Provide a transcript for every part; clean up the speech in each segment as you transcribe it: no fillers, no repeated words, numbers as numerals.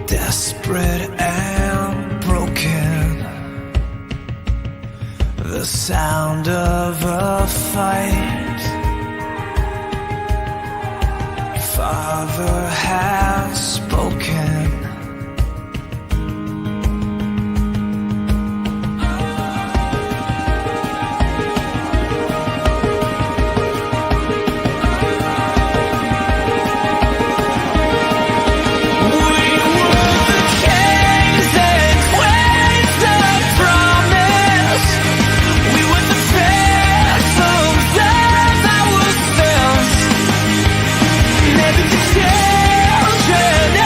Desperate and broken, the sound of a fight. Father has spoken. Children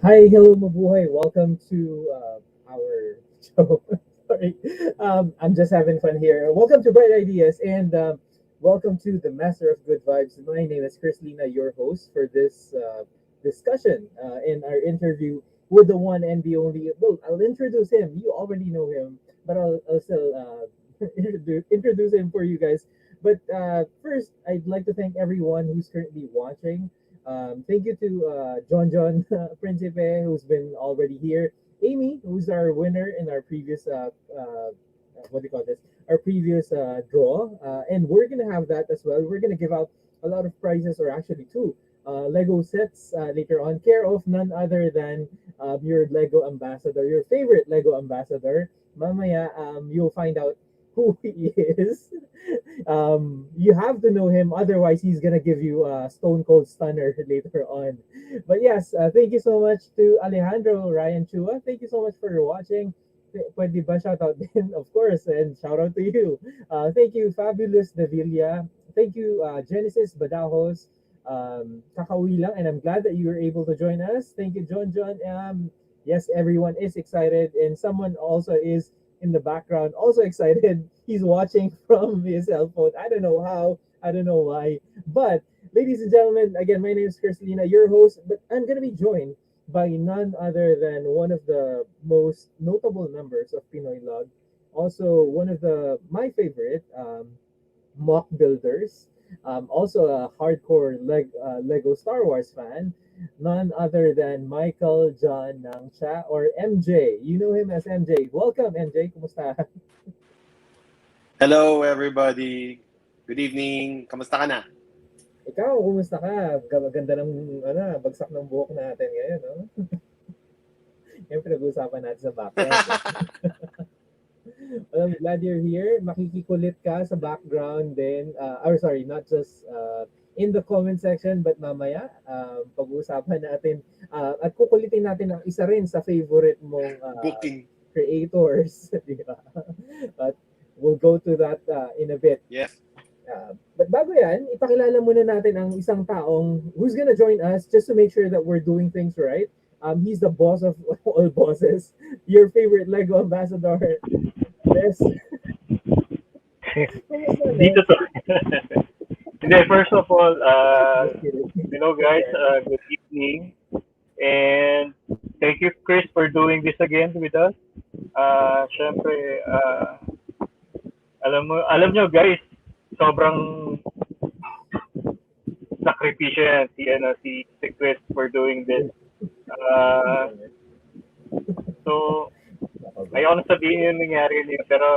Hi, hello, mabuhay. Welcome to our show. Sorry, I'm just having fun here. Welcome to Bright Ideas and welcome to the Master of Good Vibes. My name is Lina, your host for this discussion in our interview with the one and the only. Well, I'll introduce him. You already know him, but I'll still introduce him for you guys. But first, I'd like to thank everyone who's currently watching. Thank you to John Principe, who's been already here. Amy, who's our winner in our previous what do you call this? Our previous draw, and we're gonna have that as well. We're gonna give out a lot of prizes, or actually two Lego sets later on, care of none other than your Lego ambassador, your favorite Lego ambassador. Mamaya, you'll find out who he is. You have to know him, otherwise he's gonna give you a stone cold stunner later on. But yes, thank you so much to Alejandro Ryan Chua. Thank you so much for watching. Pwede ba shout out din? Of course, and shout out to you. Thank you, Fabulous Davilla. Thank you, Genesis Badajos. Kakawi lang, and I'm glad that you were able to join us. Thank you, John. Yes, everyone is excited, and someone also is in the background, also excited. He's watching from his cell phone. I don't know how, I don't know why. But, ladies and gentlemen, again, my name is Lina, your host, but I'm going to be joined by none other than one of the most notable members of PinoyLUG, also one of my favorite mock builders, also a hardcore Lego Star Wars fan, none other than Michael John Nangcha or MJ. You know him as MJ. Welcome, MJ. Kumusta? Hello everybody. Good evening. Kamusta ka na? Ikaw, kumusta ka? Ganda ng bagsak ng buhok natin ngayon, no? Yung pinag-uusapan natin sa background. Eh. Well, I'm glad you're here. Makikikulit ka sa background din. Or sorry, not just in the comment section, but mamaya, pag-uusapan natin. At kukulitin natin ang isa rin sa favorite mong Booking. creators. Di ba? But we'll go to that in a bit. Yes. But bago yan, ipakilala muna natin ang isang taong who's gonna join us just to make sure that we're doing things right. He's the boss of all bosses. Your favorite Lego ambassador. Yes. Kumusta, Dito Nes? to. Hindi, first of all, Just kidding. guys, Yes. good evening. And thank you, Chris, for doing this again with us. Syempre, alam nyo, guys, sobrang sakripisyo yan si Chris for doing this. Uh, so, ayoko na sabihin yung nangyari niyo, pero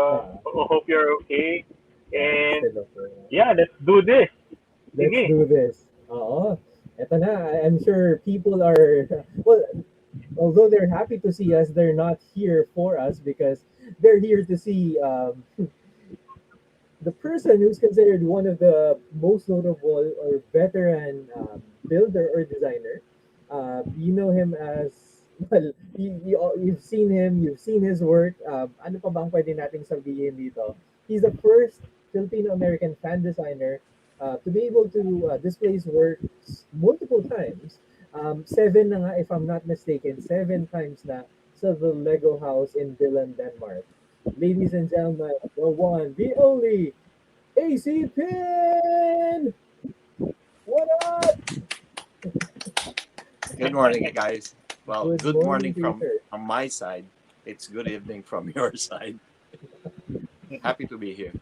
Yeah. hope you're okay. I'm And still okay. yeah, let's do this. Let's Sige. do this. Oo. Eto na. I'm sure people are, well, although they're happy to see us, they're not here for us because they're here to see the person who's considered one of the most notable or veteran builder or designer. You know him as, well, you've seen him, you've seen his work. Ano pa bang pwede nating sabihin dito? He's the first Filipino-American fan designer to be able to display his works multiple times. Seven na nga, if I'm not mistaken, seven times na sa the Lego house in Billund, Denmark. Ladies and gentlemen, the one, the only, AC Pin! What up? Good morning, guys. Well, Good good morning morning to you, from sir. from my side. It's good evening from your side. Happy to be here.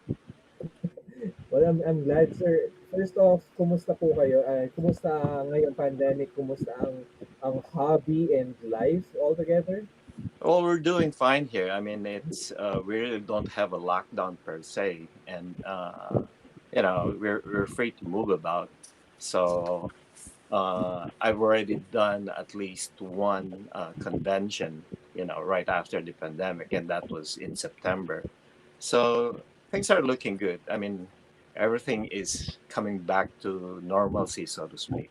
Well, I'm glad, sir. First off, kumusta po kayo? Kumusta ngayong pandemic? Kumusta ang hobby and life altogether? Well, we're doing fine here. I mean, it's we really don't have a lockdown per se, and we're free to move about. So I've already done at least one convention, right after the pandemic, and that was in September. So things are looking good. I mean, everything is coming back to normalcy, so to speak.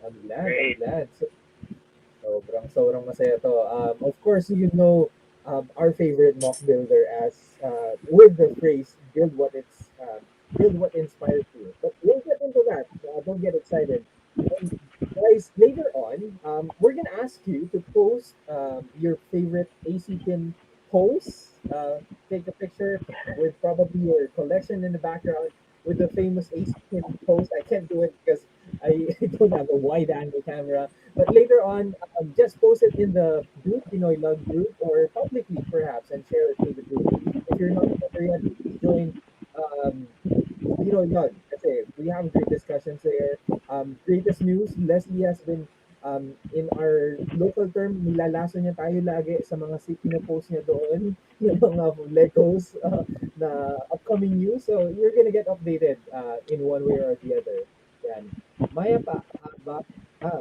I'm glad, I'm Great. glad. Sobrang masaya to. Of course, you know our favorite mock builder as with the phrase build what inspires you. But we'll get into that. Don't get excited. And guys, later on, we're gonna ask you to post your favorite AC pin posts. Take a picture with probably your collection in the background with the famous AC pin post. I can't do it because I don't have a wide angle camera. But later on, just post it in the group, PinoyLUG group, or publicly perhaps, and share it to the group. If you're not there yet, please join um, PinoyLUG. Kasi we have great discussions there. Greatest news, Leslie has been in our local term, nilalaso niya tayo lagi sa mga pinopost niya doon, yung mga Legos na upcoming news. So you're gonna get updated in one way or the other. Yan. Maya pa,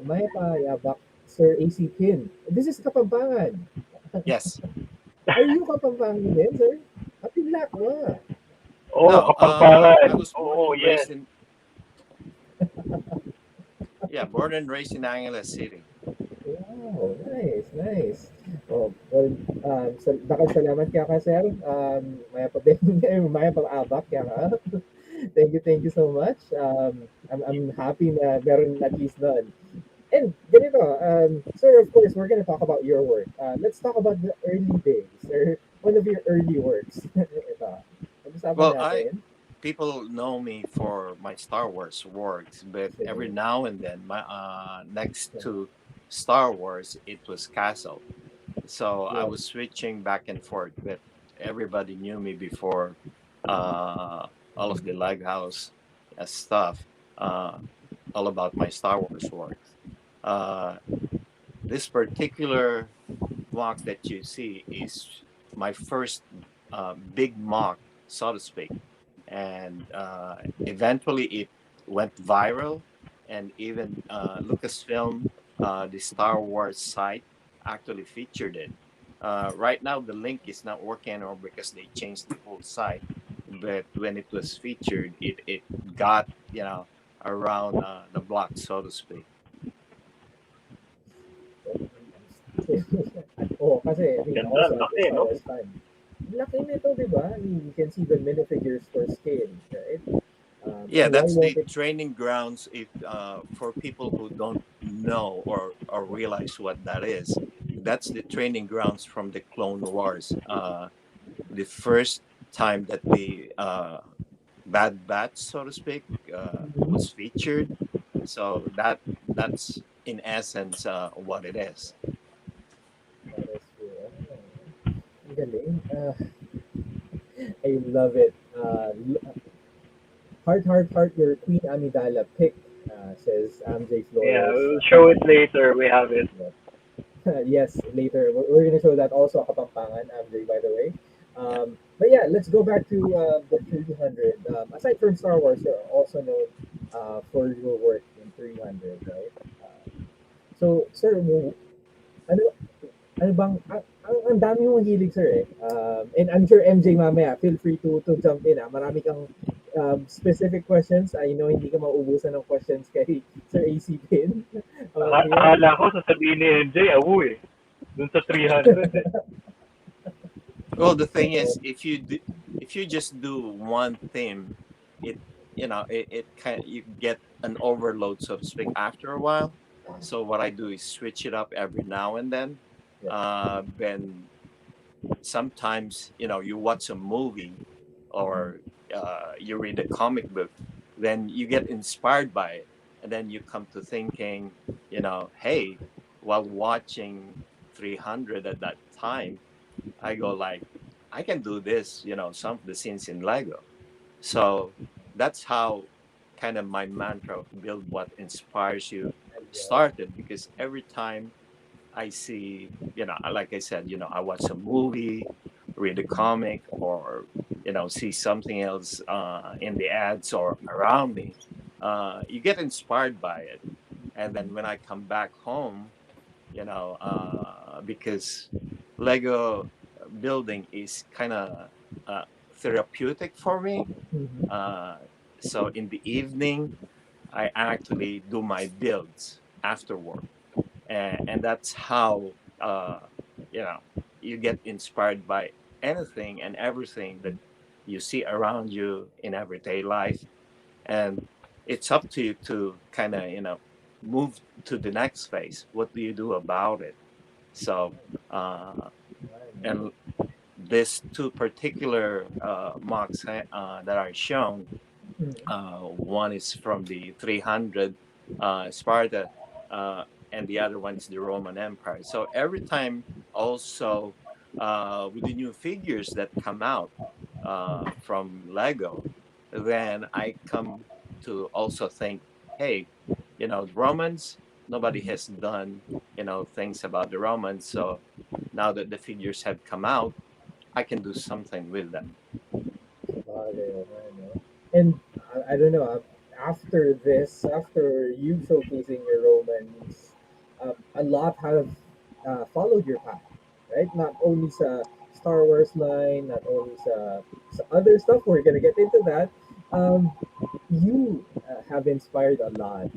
Maya pa, Yabak, Sir AC Pin. This is Kapampangan. Yes. Are you Kapampangan din, sir? Pinlac, Oh, No, I Kapampangan. was born Oh, and yes. raised in yeah, born and raised in Angeles City. Wow, nice, nice. Oh, well, dakang salamat kaya ka, sir. Maya pa din, maya pa abak kaya ka. Thank you so much. I'm happy na meron at least none. And ganito, sir, of course, we're gonna talk about your work. Let's talk about the early days, or one of your early works. Ito, pag-usapan Well, natin. people know me for my Star Wars works, but every Sige. now and then, my next to Star Wars, it was Castle. So I Yeah. was switching back and forth, but everybody knew me before all of the Lighthouse stuff, uh, all about my Star Wars works. Uh, this particular mock that you see is my first big mock, so to speak, and eventually it went viral, and even Lucasfilm, the Star Wars site, actually featured it. Right now, the link is not working anymore because they changed the whole site. But when it was featured, it got around the block, so to speak. Oo, kasi I mean, Ganda, also as a laki, Star no? Wars fan, laki nito, di ba? I mean, you can see the minifigures for scale, right? Yeah, And why that's won't the it? training grounds. If for people who don't know or realize what that is, that's the training grounds from the Clone Wars. The first time that the Bad Batch, so to speak, Mhm. was featured. So that's in essence what it is. That is true. Ang galing. I love it. Heart, your Queen Amidala pick, says MJ Yeah, Flores. we'll show it later. We have it. Yes, later. We're going to show that also Kapampangan, MJ, by the way. Yeah. But yeah, let's go back to the 300. Aside from Star Wars, you're also known for your work in 300, right? So, sir, ano, ano bang, ang dami mong hilig, sir, eh. And I'm sure MJ mamaya, feel free to jump in, ah. Marami kang specific questions. I know hindi ka mauubusan ng questions kay Sir AC Pin about here. Akala ko sasabihin ni MJ, awu eh. Dun sa 300 eh. Well, the thing So, is, if you just do one theme, it it kind you get an overload, so to speak, after a while. So what I do is switch it up every now and then. yeah. Then sometimes you watch a movie Mhm. or you read a comic book, then you get inspired by it, and then you come to thinking, hey, while watching 300 at that time, I go like, I can do this, some of the scenes in Lego. So that's how kind of my mantra of build what inspires you Ayun. started, because every time I see, like I said, I watch a movie, read a comic, or, see something else in the ads or around me, you get inspired by it. And then when I come back home, because Lego building is kind of therapeutic for me. Mhm. Uh, so in the evening, I actually do my builds after work, and that's how you know you get inspired by anything and everything that you see around you in everyday life. And it's up to you to kind of move to the next phase. What do you do about it? So, and these two particular mocks that are shown, one is from the 300 Sparta, and the other one is the Roman Empire. So every time, also with the new figures that come out from Lego, then I come to also think, hey, the Romans, nobody has done things about the Romans. So now that the figures have come out, I can do something with them. And I don't know, after this, after you showcasing your Romans, a lot have followed your path, right? Not only sa Star Wars line, not only sa other stuff, we're gonna get into that. Um, you have inspired a lot,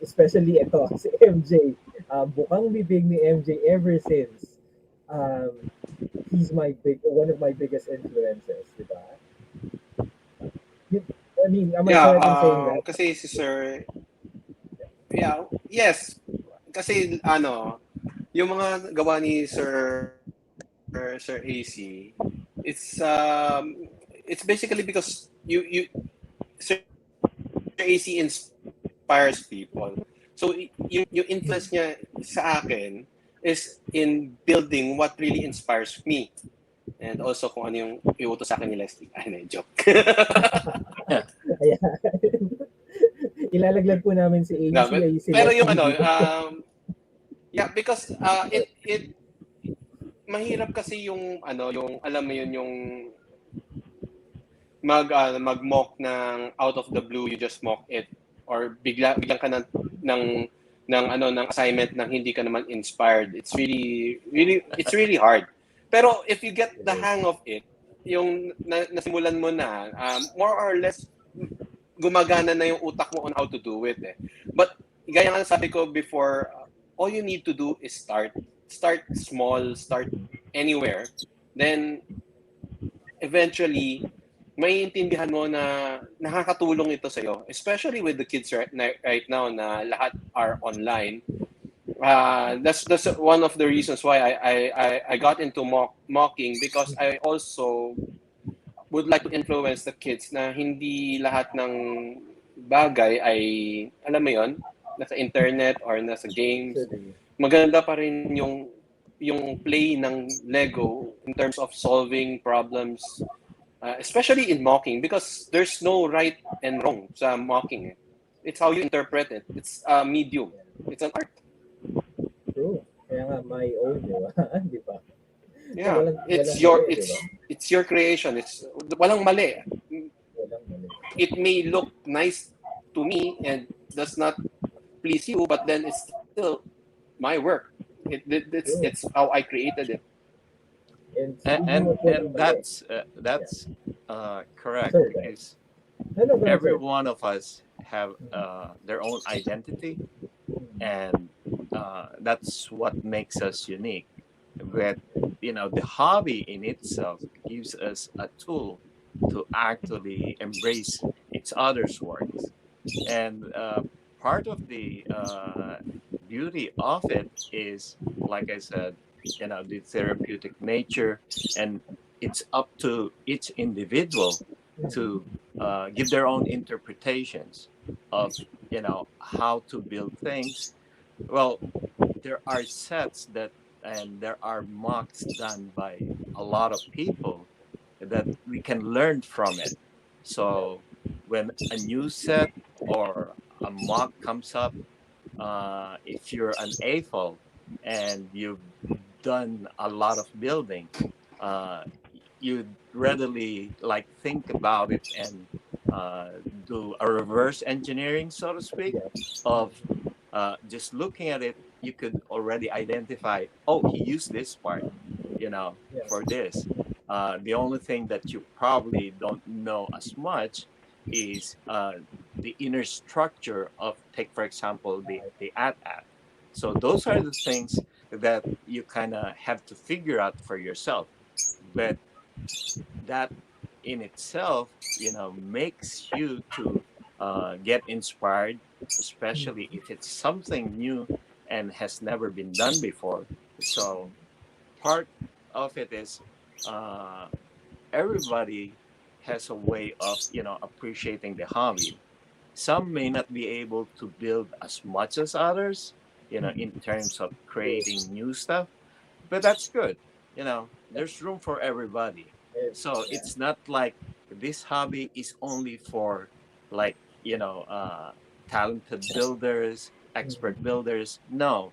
especially ito, si MJ. Bukang bibig ni MJ ever since. Um, he's one of my biggest influences, di ba? You- I mean, am I Yeah, correct in saying that? kasi si Sir, yeah, yes. Kasi yung mga gawa ni Sir AC, it's basically because Sir AC inspires people. So yung influence niya sa akin is in building what really inspires me. And also kung ano yung iutos sa akin ni Leslie. Ay, na, joke. Ayan. Ilalaglag po namin si No, AC but, ay si pero yung Leslie dito. yeah, because it mahirap kasi yung yung alam mo yun yung mag-mock ng out of the blue, you just mock it, or biglang ka ng assignment nang hindi ka naman inspired. It's really hard. Pero if you get the hang of it, yung nasimulan mo na, more or less gumagana na yung utak mo on how to do it eh. But gaya nga sabi ko before, all you need to do is start small, start anywhere. Then eventually maiintindihan mo na nakakatulong ito sa'yo, especially with the kids right now na lahat are online. That's one of the reasons why I got into mocking, because I also would like to influence the kids na hindi lahat ng bagay ay, alam mo yon, nasa internet or nasa games. Maganda pa rin yung play ng Lego in terms of solving problems, especially in mocking, because there's no right and wrong sa mocking. It's how you interpret it. It's a medium. It's an art. True. Kaya nga, my own, di ba? Di ba? Yeah, Walang it's mali, di ba? it's your creation. It's walang mali. Walang mali. It may look nice to me and does not please you, but then it's still my work. It's how I created it. And that's correct, Sorry, because No, go ahead, every sir. one of us have their own identity, and that's what makes us unique. But the hobby in itself gives us a tool to actually embrace each other's works, and part of the beauty of it is, like I said, the therapeutic nature, and it's up to each individual to give their own interpretations of how to build things. Well, there are sets and there are mocks done by a lot of people that we can learn from it. So when a new set or a mock comes up, if you're an AFOL and you've done a lot of building, uh, you readily like think about it and do a reverse engineering, so to speak, of just looking at it. You could already identify, oh, he used this part, for this. The only thing that you probably don't know as much is the inner structure of, take for example, the at. So those are the things that you kind of have to figure out for yourself. But that in itself, makes you to get inspired especially if it's something new and has never been done before. So part of it is uh, everybody has a way of appreciating the hobby. Some may not be able to build as much as others, in terms of creating new stuff, but that's good. There's room for everybody. So Yeah. it's not like this hobby is only for like, talented builders, expert Mhm. builders. No,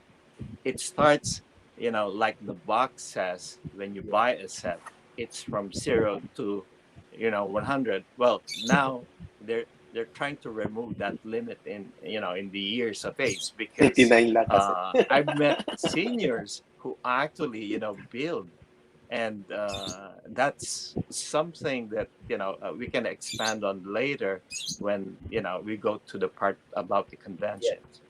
it starts, like the box says, when you buy a set, it's from 0 to 100. Well, now they're trying to remove that limit in the years of age, because 99 lang kasi. I've met seniors who actually build, and that's something that we can expand on later when we go to the part about the Yeah, conventions.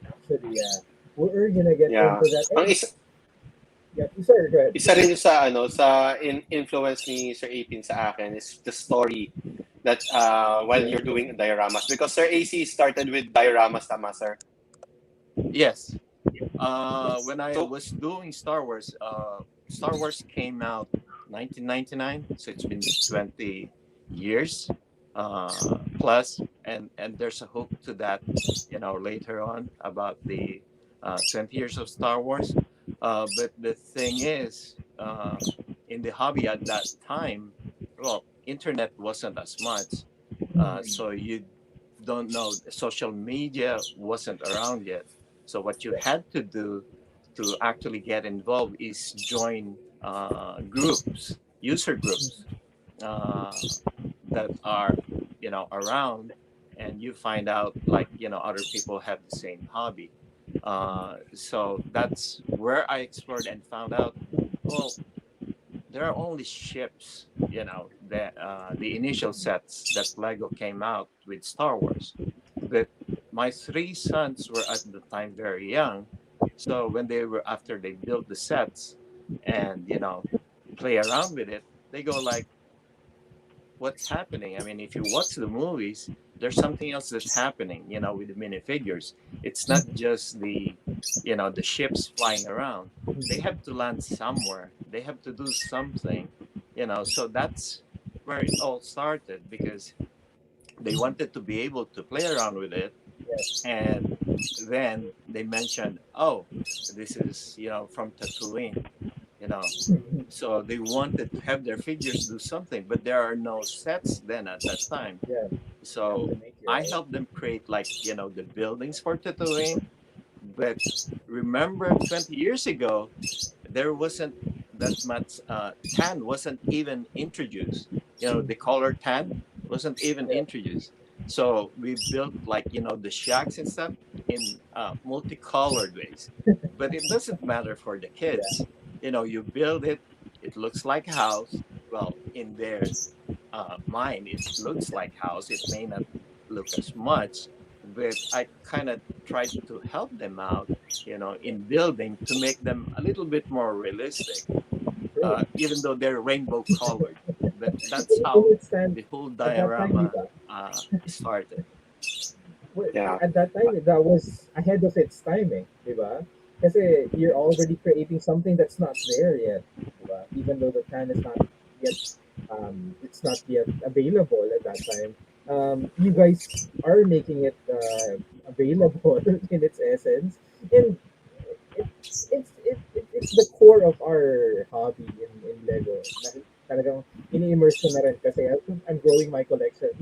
actually, yeah. We're gonna get Yeah. into that. Ang And, yeah, sorry, go ahead. isa rin yung sa influence ni Sir Apin sa akin is the story that while Yeah. you're doing dioramas, because Sir AC started with dioramas, tama sir? Yes. When I So was doing Star Wars came out 1999, so it's been 20 years plus, and there's a hook to that, later on about the 20 years of Star Wars. But the thing is, in the hobby at that time, well, internet wasn't as much, so you don't know. Social media wasn't around yet. So what you had to do to actually get involved is join groups, user groups uh, that are around, and you find out like other people have the same hobby. So that's where I explored and found out. Well, there are only ships, the initial sets that Lego came out with Star Wars. But my three sons were at the time very young. So when after they built the sets and, play around with it, they go like, what's happening? I mean, if you watch the movies, there's something else that's happening, with the minifigures. It's not just the ships flying around. They have to land somewhere. They have to do something, So that's where it all started, because they wanted to be able to play around with it. And then they mentioned, oh, this is, from Tatooine, you know. So they wanted to have their figures do something, but there are no sets then at that time. Yeah, So to make it, I right? helped them create like, the buildings for Tatooine. But remember 20 years ago, there wasn't that much, tan wasn't even introduced. The color tan wasn't even Yeah. introduced. So we built like, the shacks and stuff in multicolored ways. But it doesn't matter for the kids. You build it, it looks like a house. Well, in their mind, it looks like house. It may not look as much, but I kind of tried to help them out, in building to make them a little bit more realistic, Great. even though they're rainbow colored. But that's In how its time, the whole at that time, diorama diba? started. Well, yeah. at that time, that was ahead of its timing, diba? Kasi you're already creating something that's not there yet, diba? Even though the can is not yet, it's not yet available at that time. You guys are making it available in its essence, and it's the core of our hobby in Lego. Talagang ini-immerse ko na rin kasi I'm growing my collection.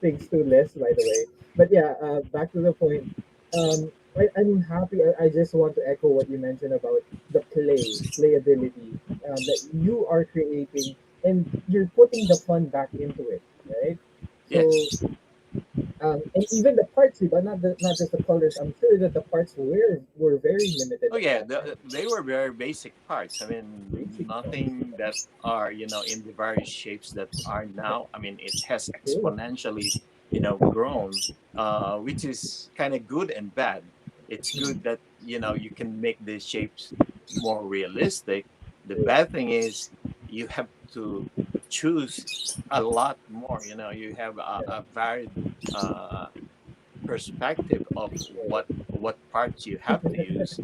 Thanks to Les, by the way. But yeah, back to the point. I'm happy. I just want to echo what you mentioned about the playability that you are creating, and you're putting the fun back into it, right? So, Yes. and even the parts, but not just the colors. I'm sure that the parts were very limited Oh at yeah, that time. they were very basic parts. I mean, Basic parts. nothing that are in the various shapes that are now. I mean, it has True. exponentially grown, which is kind of good and bad. It's good that you can make the shapes more realistic. The True. bad thing is you have to choose a lot more. You have Yeah. a varied uh, perspective of what parts you have to use,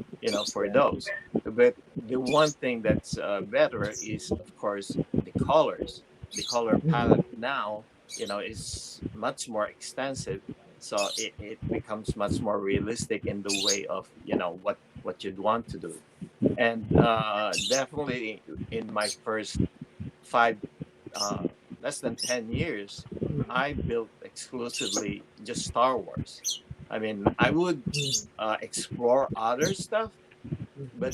for those. But the one thing that's better is, of course, the colors. The color palette now, is much more extensive, so it becomes much more realistic in the way of what you'd want to do. And definitely in my first five, less than 10 years, I built exclusively just Star Wars. I mean, I would explore other stuff, but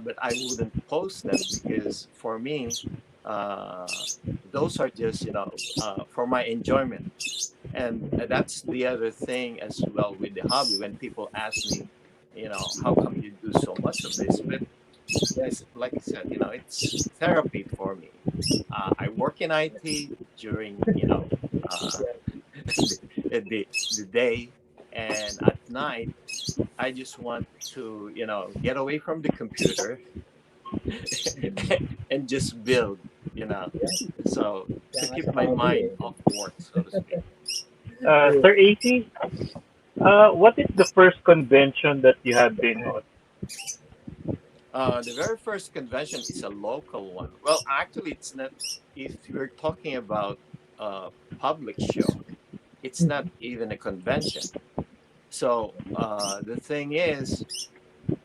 but I wouldn't post them because for me, uh, those are just for my enjoyment. And that's the other thing as well with the hobby. When people ask me, how come you do so much of this? But it's, like I said, it's therapy for me. I work in IT during, the day, and at night, I just want to, get away from the computer and just build, so to keep my mind off work, so to speak. Sir AC, what is the first convention that you have been on? The very first convention is a local one. Well, actually, it's not. If you're talking about a public show, it's not even a convention. So the thing is,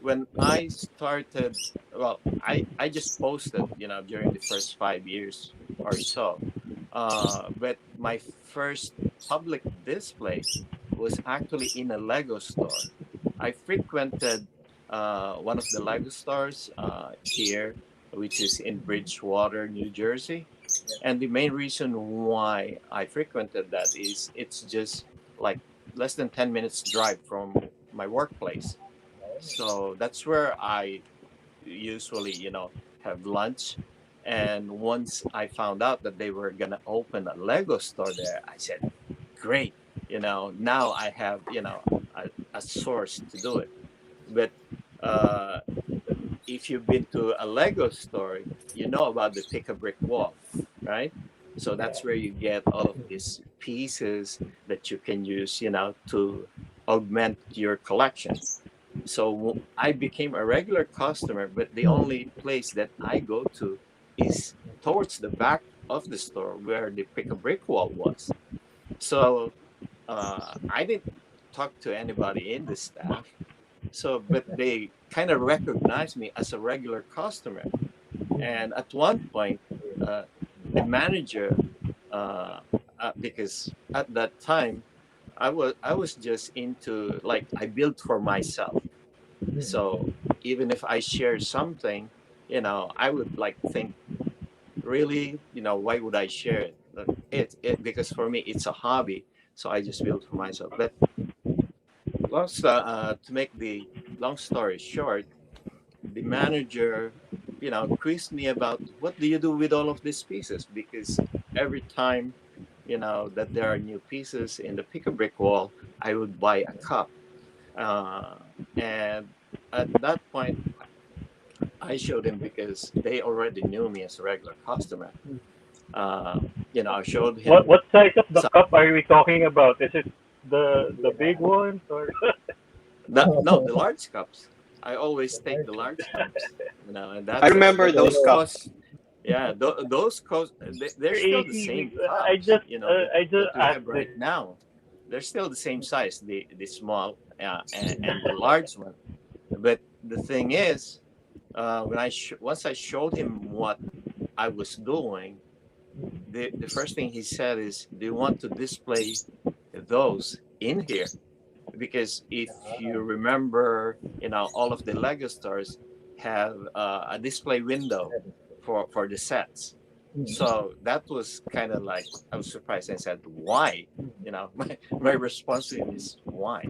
when I started, well, I just posted, during the first 5 years or so. But my first public display was actually in a Lego store. I frequented one of the Lego stores here, which is in Bridgewater, New Jersey. And the main reason why I frequented that is it's just like less than 10 minutes drive from my workplace. So that's where I usually, have lunch. And once I found out that they were going to open a Lego store there, I said, great, now I have, a source to do it. But uh, if you've been to a Lego store, you know about the pick a brick wall, right? So that's where you get all of these pieces that you can use, to augment your collection. So I became a regular customer, but the only place that I go to is towards the back of the store where the pick a brick wall was. So I didn't talk to anybody in the staff. So, but they kind of recognized me as a regular customer. And at one point, the manager, because at that time, I was just into, like, I built for myself. So even if I share something, I would like think, really, why would I share it? Because for me it's a hobby, so I just built for myself. But to make the long story short, the manager, quizzed me about what do you do with all of these pieces, because every time, that there are new pieces in the pick a brick wall, I would buy a cup. And at that point, I showed him because they already knew me as a regular customer. I showed him. What size of the So, cup are we talking about? Is it the big ones or? no, the large cups. I always take the large cups. And I that's remember those those cups. cost. Yeah, those cost. They're still the 80, same I cups. just I That just we have asked this. right now. They're still the same size, the small and the large one. But the thing is, when once I showed him what I was doing, the first thing he said is, "Do you want to display those in here?" Because if you remember, all of the Lego stores have a display window for the sets. So that was kind of like, I was surprised. I said, "Why?" My response to him is, "Why?"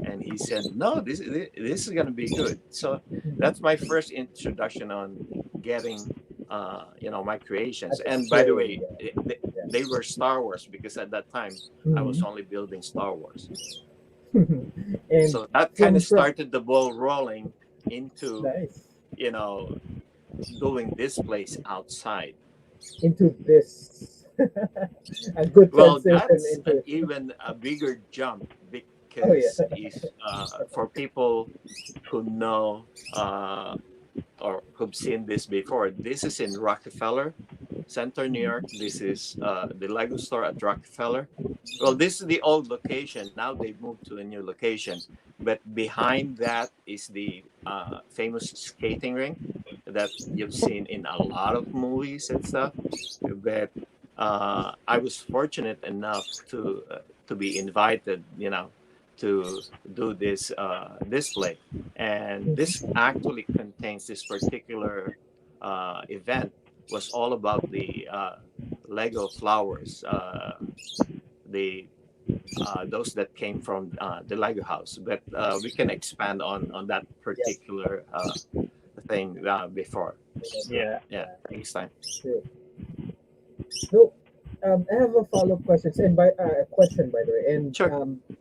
And he said, "No, this is gonna be good." So that's my first introduction on getting, my creations. And by the way, they were Star Wars, because at that time I was only building Star Wars. And So that kind of started the ball rolling into, nice doing displays outside. into this a good Well, transition that's an into. even a bigger jump Oh yeah. because if for people who know or who've seen this before, this is in Rockefeller Center, New York. This is the Lego store at Rockefeller. Well, this is the old location. Now they've moved to a new location. But behind that is the famous skating rink that you've seen in a lot of movies and stuff. But I was fortunate enough to be invited, to do this display, and this actually contains this particular event was all about the Lego flowers, the those that came from the Lego house. But we can expand on that Yes. particular thing before. Yeah. Yeah, next time. True. So, I have a follow-up question, and a question by the way, and Sure.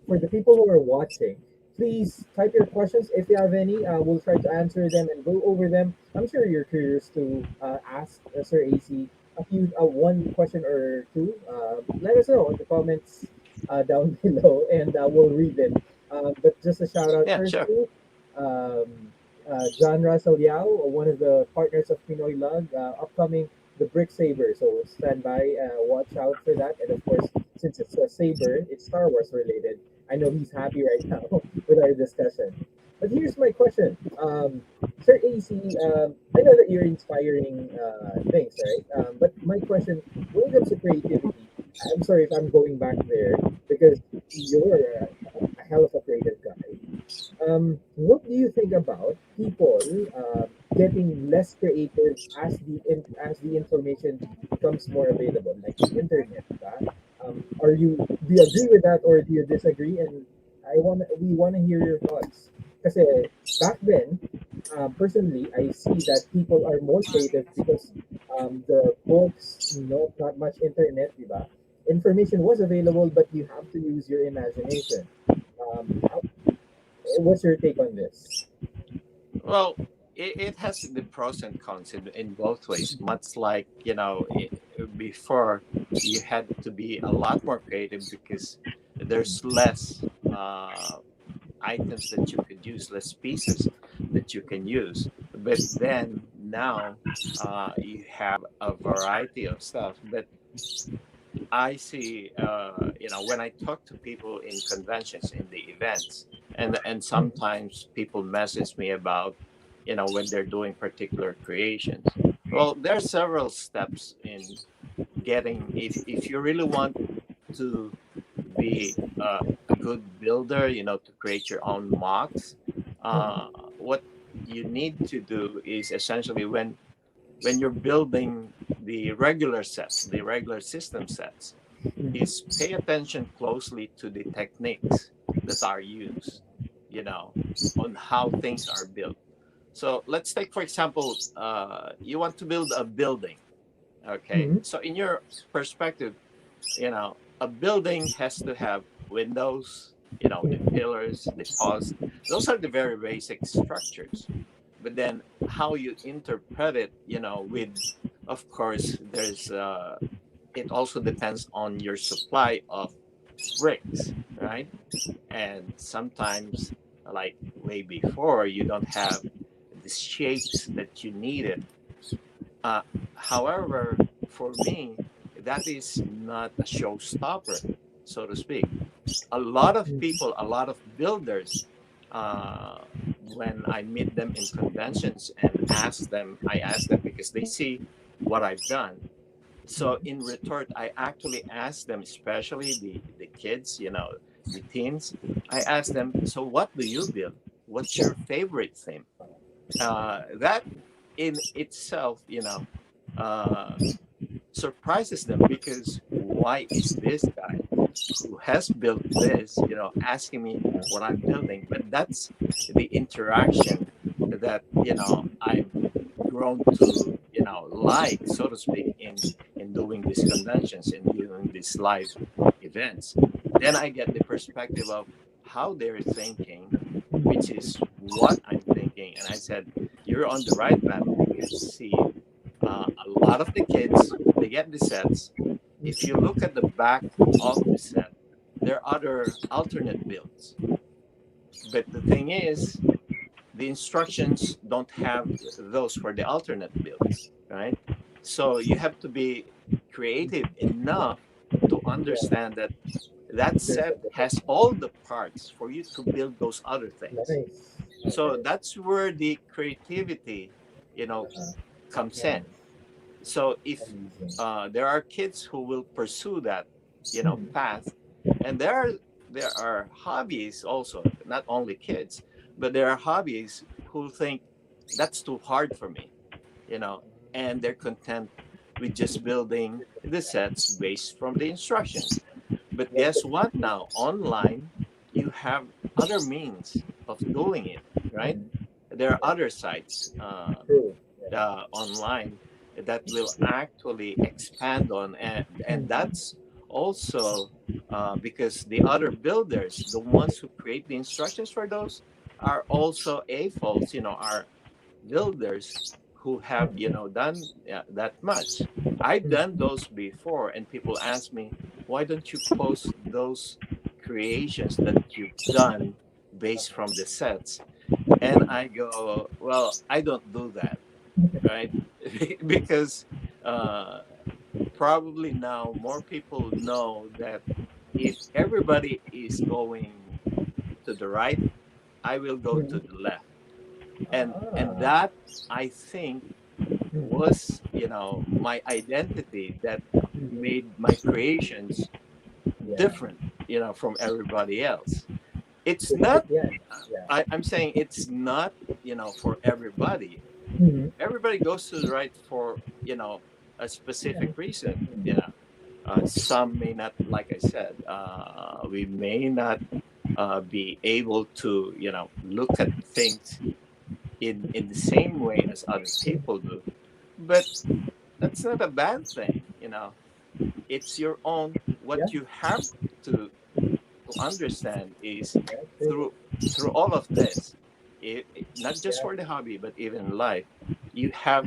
for the people who are watching, please type your questions if you have any. We'll try to answer them and go over them. I'm sure you're curious to ask Sir AC a few, one question or two. Let us know in the comments down below, and we'll read them. But just a shout out Yeah, first sure. to John Russell Yao, one of the partners of PinoyLUG, upcoming the Brick Saber. So stand by, watch out for that. And of course, since it's a saber, it's Star Wars related. I know he's happy right now with our discussion. But here's my question, Sir AC. I know that you're inspiring things, right? But my question, when it comes to creativity, I'm sorry if I'm going back there because you're a hell of a creative guy. What do you think about people getting less creative as as the information becomes more available, like the internet? Do you agree with that or do you disagree? And we want to hear your thoughts. Because back then, personally, I see that people are more creative because the books, not much internet, diba? Information was available, but you have to use your imagination. What's your take on this? Well, it has the pros and cons in both ways. Much like, before you had to be a lot more creative because there's less items that you could use, less pieces that you can use. But then now you have a variety of stuff. But I see, when I talk to people in conventions, in the events, and sometimes people message me about, when they're doing particular creations. Well, there are several steps in getting, if you really want to be a good builder, to create your own mocks, what you need to do is essentially when you're building the regular sets, the regular system sets, is pay attention closely to the techniques that are used, on how things are built. So let's take, for example, you want to build a building. Okay. Mhm. So in your perspective, a building has to have windows, the pillars, the posts. Those are the very basic structures. But then how you interpret it, with, of course, there's it also depends on your supply of bricks, right? And sometimes, like way before, you don't have the shapes that you needed. uh, However, for me, that is not a showstopper, so to speak. A lot of people, a lot of builders, uh, when I meet them in conventions and I ask them because they see what I've done. So in retort, I actually ask them, especially the kids, the teens, I ask them, so what do you build? What's your favorite theme? That in itself, uh, surprises them because why is this guy who has built this, asking me what I'm building? But that's the interaction that, I've grown to, like, so to speak, in doing these conventions and doing these live events. Then I get the perspective of how they're thinking, which is what I'm thinking. And I said, you're on the right path because see, a lot of the kids, they get the sets, if you look at the back of the set, there are other alternate builds. But the thing is, the instructions don't have those for the alternate builds, right? So you have to be creative enough to Yeah. understand that that There's a set difference. has all the parts for you to build those other things. Nice. So Okay. that's where the creativity, Uh-huh. comes in. Nice. So if Amazing. there are kids who will pursue that, Mhm. path, and there are hobbies also, not only kids, but there are hobbies who think that's too hard for me, you know, and they're content with just building the sets based from the instructions. But Like guess the what? Now online, you have other means of doing it, right? Mhm. There are Yeah. other sites True. Yeah. online that will actually expand on, and Mhm. that's also because the other builders, the ones who create the instructions for those, are also AFOLs, are builders who have Mhm. done that much. I've done Mhm. those before, and people ask me, why don't you post those creations that you've done based from the sets? And I go, well, I don't do that, right? Because uh, probably now more people know that if everybody is going to the right, I will go to Mhm. the left. And Ah. that, I think, Mhm. was my identity that Mhm. made my creations Yeah. different, from everybody else. It's It's not, yeah. Yeah. I'm saying it's not, for everybody. Mhm. Everybody goes to the right for a Yeah. specific reason. Mhm. Some may not, like I said, we may not be able to look at things in the same way as other people do, but that's not a bad thing. It's your own. Yeah. What you have to understand is Yeah. True. through all of this, not just Yeah. for the hobby but even in life, you have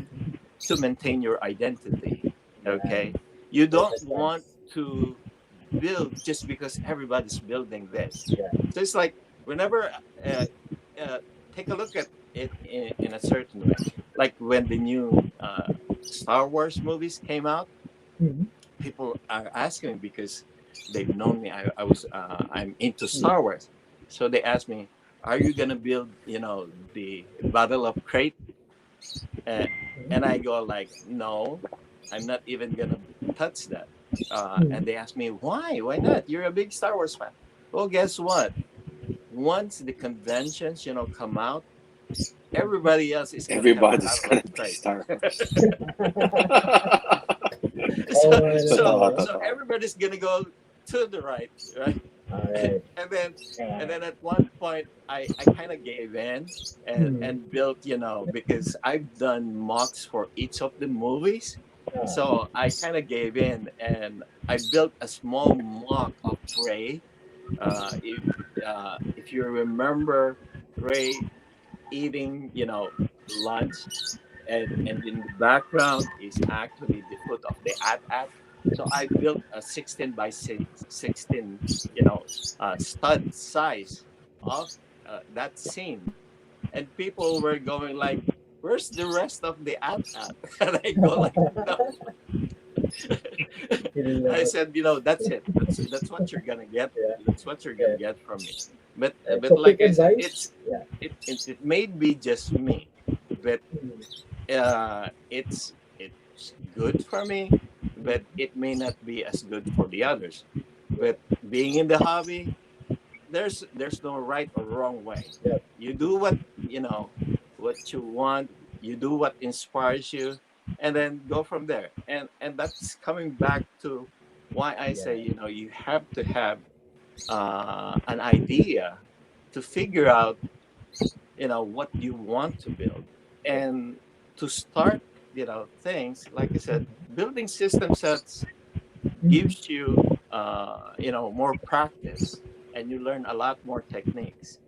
to maintain your identity. Yeah. Okay, you don't Perfect want sense. to build just because everybody's building this. Yeah. So it's like whenever uh, uh, take a look at it in a certain way, like when the new Star Wars movies came out, Mhm. people are asking me because they've known me. I'm into Star Wars, so they ask me, "Are you gonna build, the Battle of Crate?" Uh, and I go like, "No, I'm not even gonna touch that." And Mhm. they ask me, "Why? Why not? You're a big Star Wars fan." Well, guess what? Once the conventions, come out, everybody else is gonna have Everybody's Battle of gonna be Crate. Star Wars. Oh, so I so Totoo, know. so totoo. everybody's gonna go to the right, right? All right. and then and Yeah. then at one point I kind of gave in Mhm. and built, because I've done mocks for each of the movies, Ah. so I kind of gave in and I built a small mock of Ray. If you remember Ray eating, lunch, and in the background is actually the foot of the at. So I built a 16 by 16, stud size of that scene, and people were going like, "Where's the rest of the at?" And I go like, "No." You didn't I know. said, that's it. That's what you're gonna get. Yeah. That's what you're gonna Yeah. get from me. But So quick like I said, advice. Yeah. it may be just me, but Mhm. it's good for me, but it may not be as good for the others. Yeah. But being in the hobby, there's no right or wrong way. Yeah. You do what you want. You do what inspires you, and then go from there. And that's coming back to why I say, Yeah. you have to have an idea to figure out what you want to build, Yeah. and to start things. Like I said, building system sets Mhm. gives you more practice, and you learn a lot more techniques.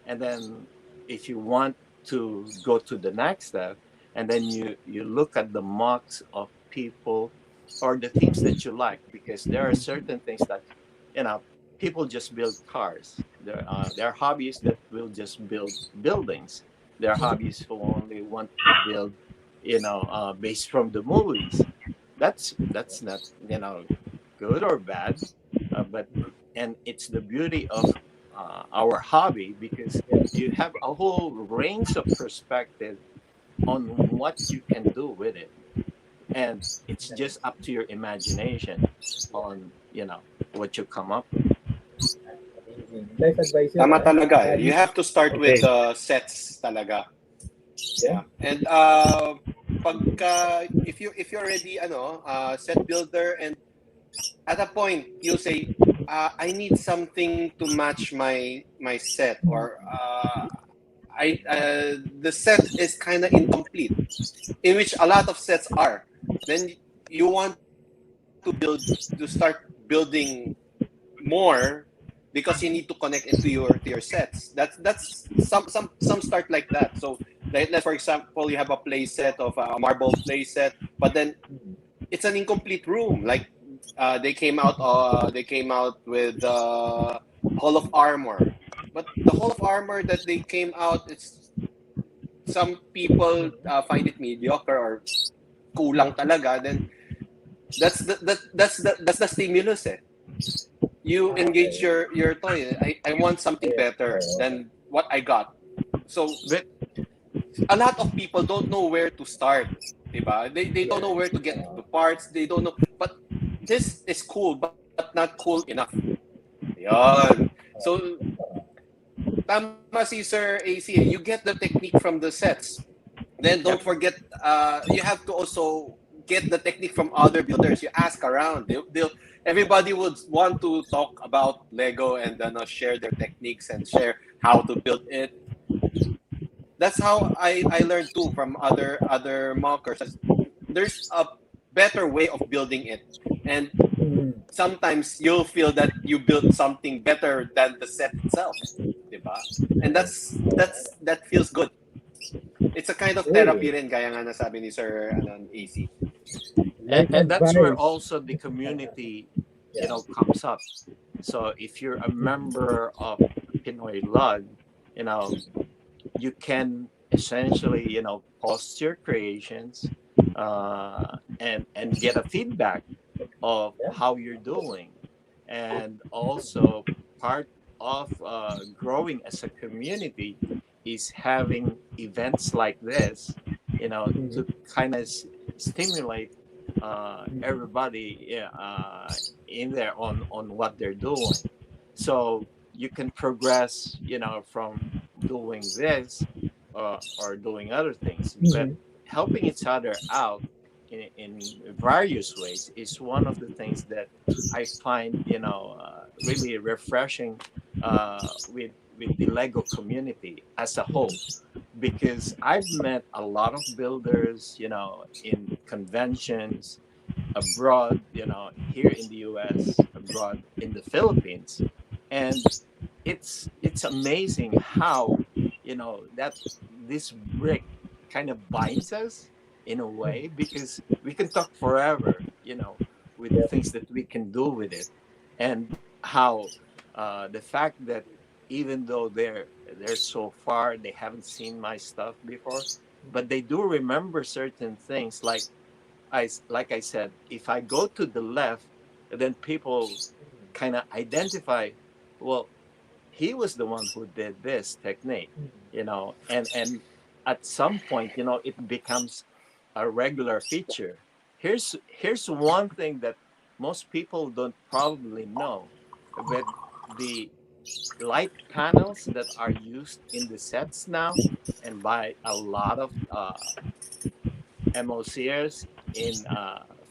And then if you want to go to the next step, and then you look at the mocks of people or the things that you like, because there are certain things that, you know, people just build cars. There are hobbyists that will just build buildings. There are hobbyists who only want to build, based from the movies. That's not, good or bad, but and it's the beauty of our hobby, because you have a whole range of perspective on what you can do with it, and it's just up to your imagination on what you come up with. Amazing. Life advice yun, Tama ah. talaga. You have to start with Okay. sets talaga. Yeah. And if you're already set builder, and at a point you say, I need something to match my set, or I the set is kind of incomplete, in which a lot of sets are. Then you want to start building more, because you need to connect into your sets. That's some start like that. So like for example, you have a play set of a marble play set, but then it's an incomplete room. Like they came out with Hall of Armor, but the Hall of Armor that they came out, it's some people find it mediocre or kulang talaga. Then that's the stimulus. You engage your toy. I want something better than what I got. So But a lot of people don't know where to start. Diba? They don't know where to get the parts. They don't know. But this is cool, but not cool enough. Yan. So tama si Sir AC. You get the technique from the sets. Then don't forget, you have to also get the technique from other builders. You ask around. Everybody would want to talk about Lego and share their techniques and share how to build it. That's how I learned too from other mockers. There's a better way of building it, and sometimes you'll feel that you built something better than the set itself, diba? And that feels good. It's a kind of therapy rin, gaya nga nasabi ni Sir AC. and that's where also the community comes up. So if you're a member of PinoyLUG, you can essentially post your creations, and get a feedback of how you're doing. And also part of growing as a community is having events like this, to kind of stimulate everybody in there on what they're doing. So you can progress, from doing this or doing other things, but helping each other out in various ways is one of the things that I find, really refreshing with the Lego community as a whole, because I've met a lot of builders, in conventions abroad, here in the US, abroad in the Philippines, and it's amazing how that this brick kind of binds us in a way, because we can talk forever, with the things that we can do with it, and how the fact that even though they're so far, they haven't seen my stuff before, but they do remember certain things. Like I said, if I go to the left, then people kind of identify, well, he was the one who did this technique, and at some point, it becomes a regular feature. Here's one thing that most people don't probably know, but the light panels that are used in the sets now and by a lot of MOCers in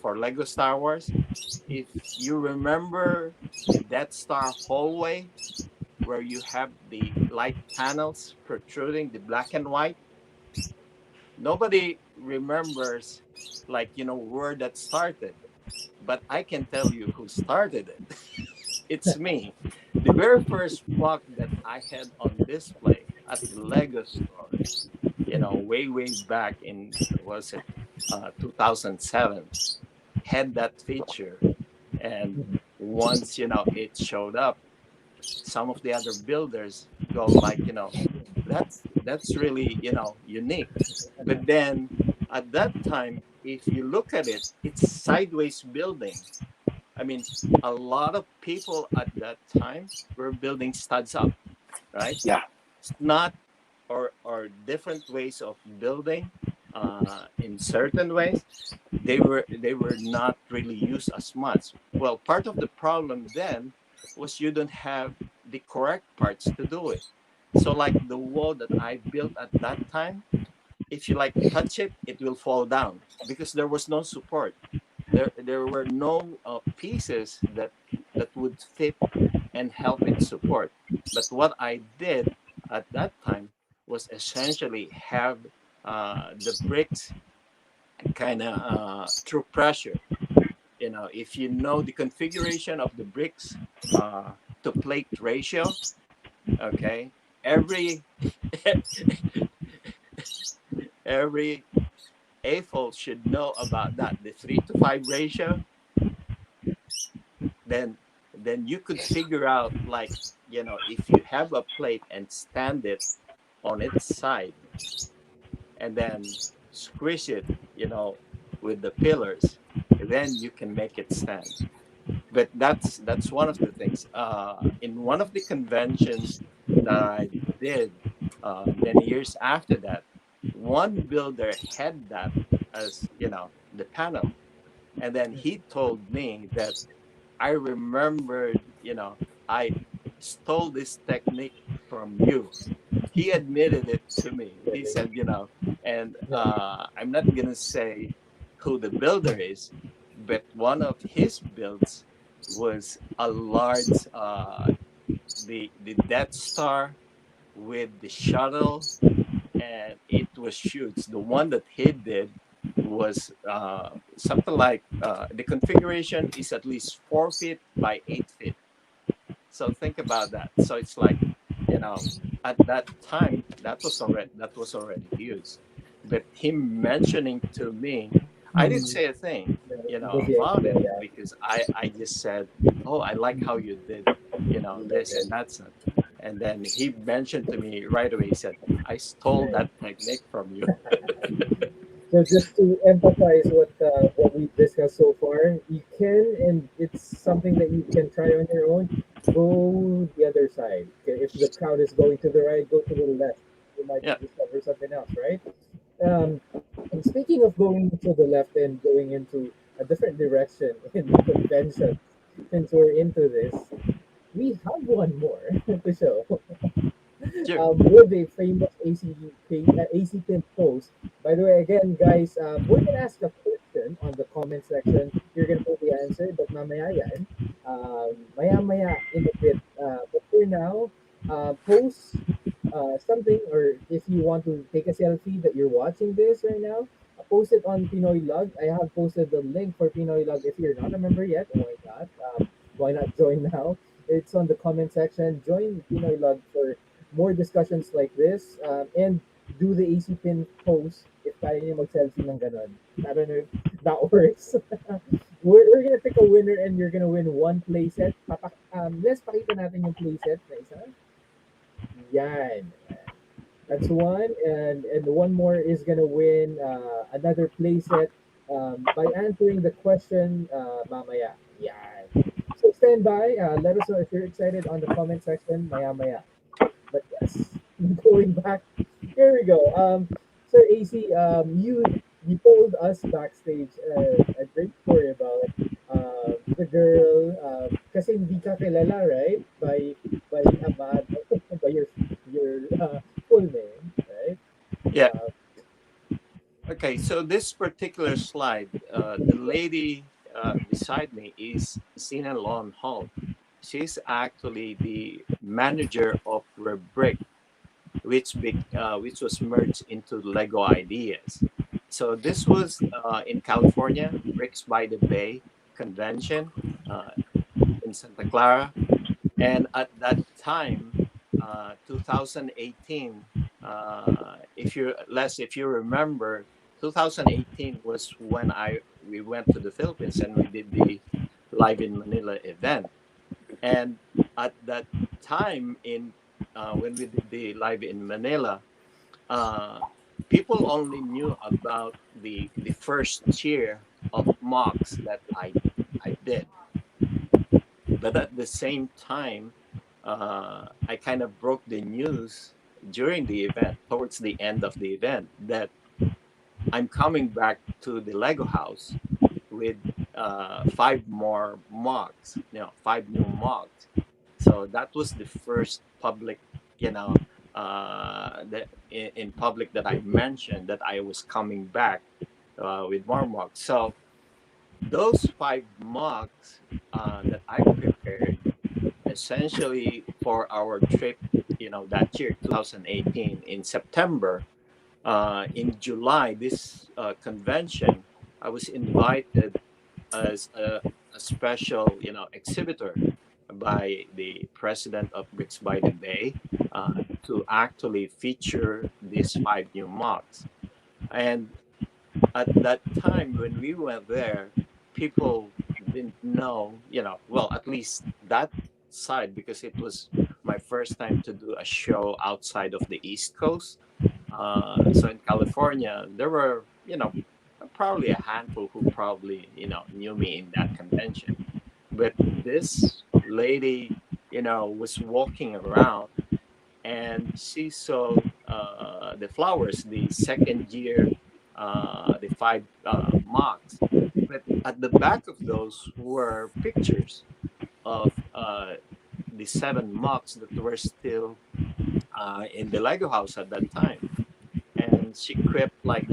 for Lego Star Wars, if you remember the Death Star hallway where you have the light panels protruding, the black and white, nobody remembers where that started, but I can tell you who started it. It's me. The very first block that I had on display at the Lego store, way back in, was it 2007, had that feature, and once it showed up, some of the other builders go like, that's really unique. But then at that time, if you look at it, it's sideways building. I mean, a lot of people at that time were building studs up, right? Yeah. It's not, or different ways of building. In certain ways, they were not really used as much. Well, part of the problem then was you don't have the correct parts to do it. So like the wall that I built at that time, if you like touch it, it will fall down because there was no support. There were no pieces that would fit and help it support. But what I did at that time was essentially have the bricks kind of through pressure. If you know the configuration of the bricks to plate ratio, okay, every every AFOL should know about that, the 3-to-5 ratio. Then you could figure out, like, if you have a plate and stand it on its side and then squish it, with the pillars, then you can make it stand. But that's one of the things. In one of the conventions that I did many years after that, one builder had that as the panel, and then he told me that I remembered, I stole this technique from you. He admitted it to me. He said, and I'm not gonna say who the builder is, but one of his builds was a large, the Death Star with the shuttle, and it was huge. The one that he did was something like the configuration is at least 4 feet by 8 feet. So think about that. So it's like, at that time that was already used. But him mentioning to me, I didn't say a thing, about it, because I just said, oh, I like how you did, this and that's it. And then he mentioned to me right away, he said, I stole that technique from you. So just to emphasize what we discussed so far, you can, and it's something that you can try on your own. Go the other side. Okay, if the crowd is going to the right, go to the left. You might Yeah. discover something else, right? Um, and speaking of going to the left and going into a different direction in the convention, since we're into this, we have one more to show. Sure. With a famous AC pin post. By the way, again, guys, we're gonna ask a question on the comment section. You're gonna put the answer, but mamaya yan. Maya in a bit. But for now, post something, or if you want to take a selfie that you're watching this right now, post it on PinoyLUG. I have posted the link for PinoyLUG. If you're not a member yet, why not join now? It's on the comment section. Join PinoyLUG for more discussions like this, and do the AC pin post if kaya niyo mag-selfie ng ganon. I don't know if that works. We're gonna pick a winner and you're gonna win one playset. Let's pakita natin yung playset na isa. Yan. That's one, and one more is gonna win another playset by answering the question mamaya. Yan. So stand by. Let us know if you're excited on the comment section. Maya maya. But yes, going back, here we go. Sir AC, you told us backstage a great story about the girl, kasi hindi ka kilala, right? By Amado, by your full name, right? Yeah. Uh, Okay, so this particular slide, the lady beside me is Sina Lon Hall. She's actually the manager of Rebrick, which was merged into Lego Ideas. So this was in California, Bricks by the Bay convention in Santa Clara, and at that time, 2018, if you remember, 2018 was when I we went to the Philippines and we did the Live in Manila event. And at that time, in when we did the Live in Manila, uh, people only knew about the first tier of mocks that I did. But at the same time, I kind of broke the news during the event, towards the end of the event, that I'm coming back to the Lego house with five more mocks, five new mocks. So that was the first public, in public that I mentioned that I was coming back with more mocks. So those five mocks that I prepared essentially for our trip, that year, 2018, in September. In July, this convention, I was invited as a special, exhibitor by the president of Bricks by the Bay to actually feature these five new mocks. And at that time when we went there, people didn't know, well, at least that side, because it was my first time to do a show outside of the East Coast. So in California, there were, probably a handful who probably, knew me in that convention. But this lady, was walking around and she saw the flowers, the second year, the five mocks. But at the back of those were pictures of the seven mocks that were still in the Lego house at that time. And she quipped, like,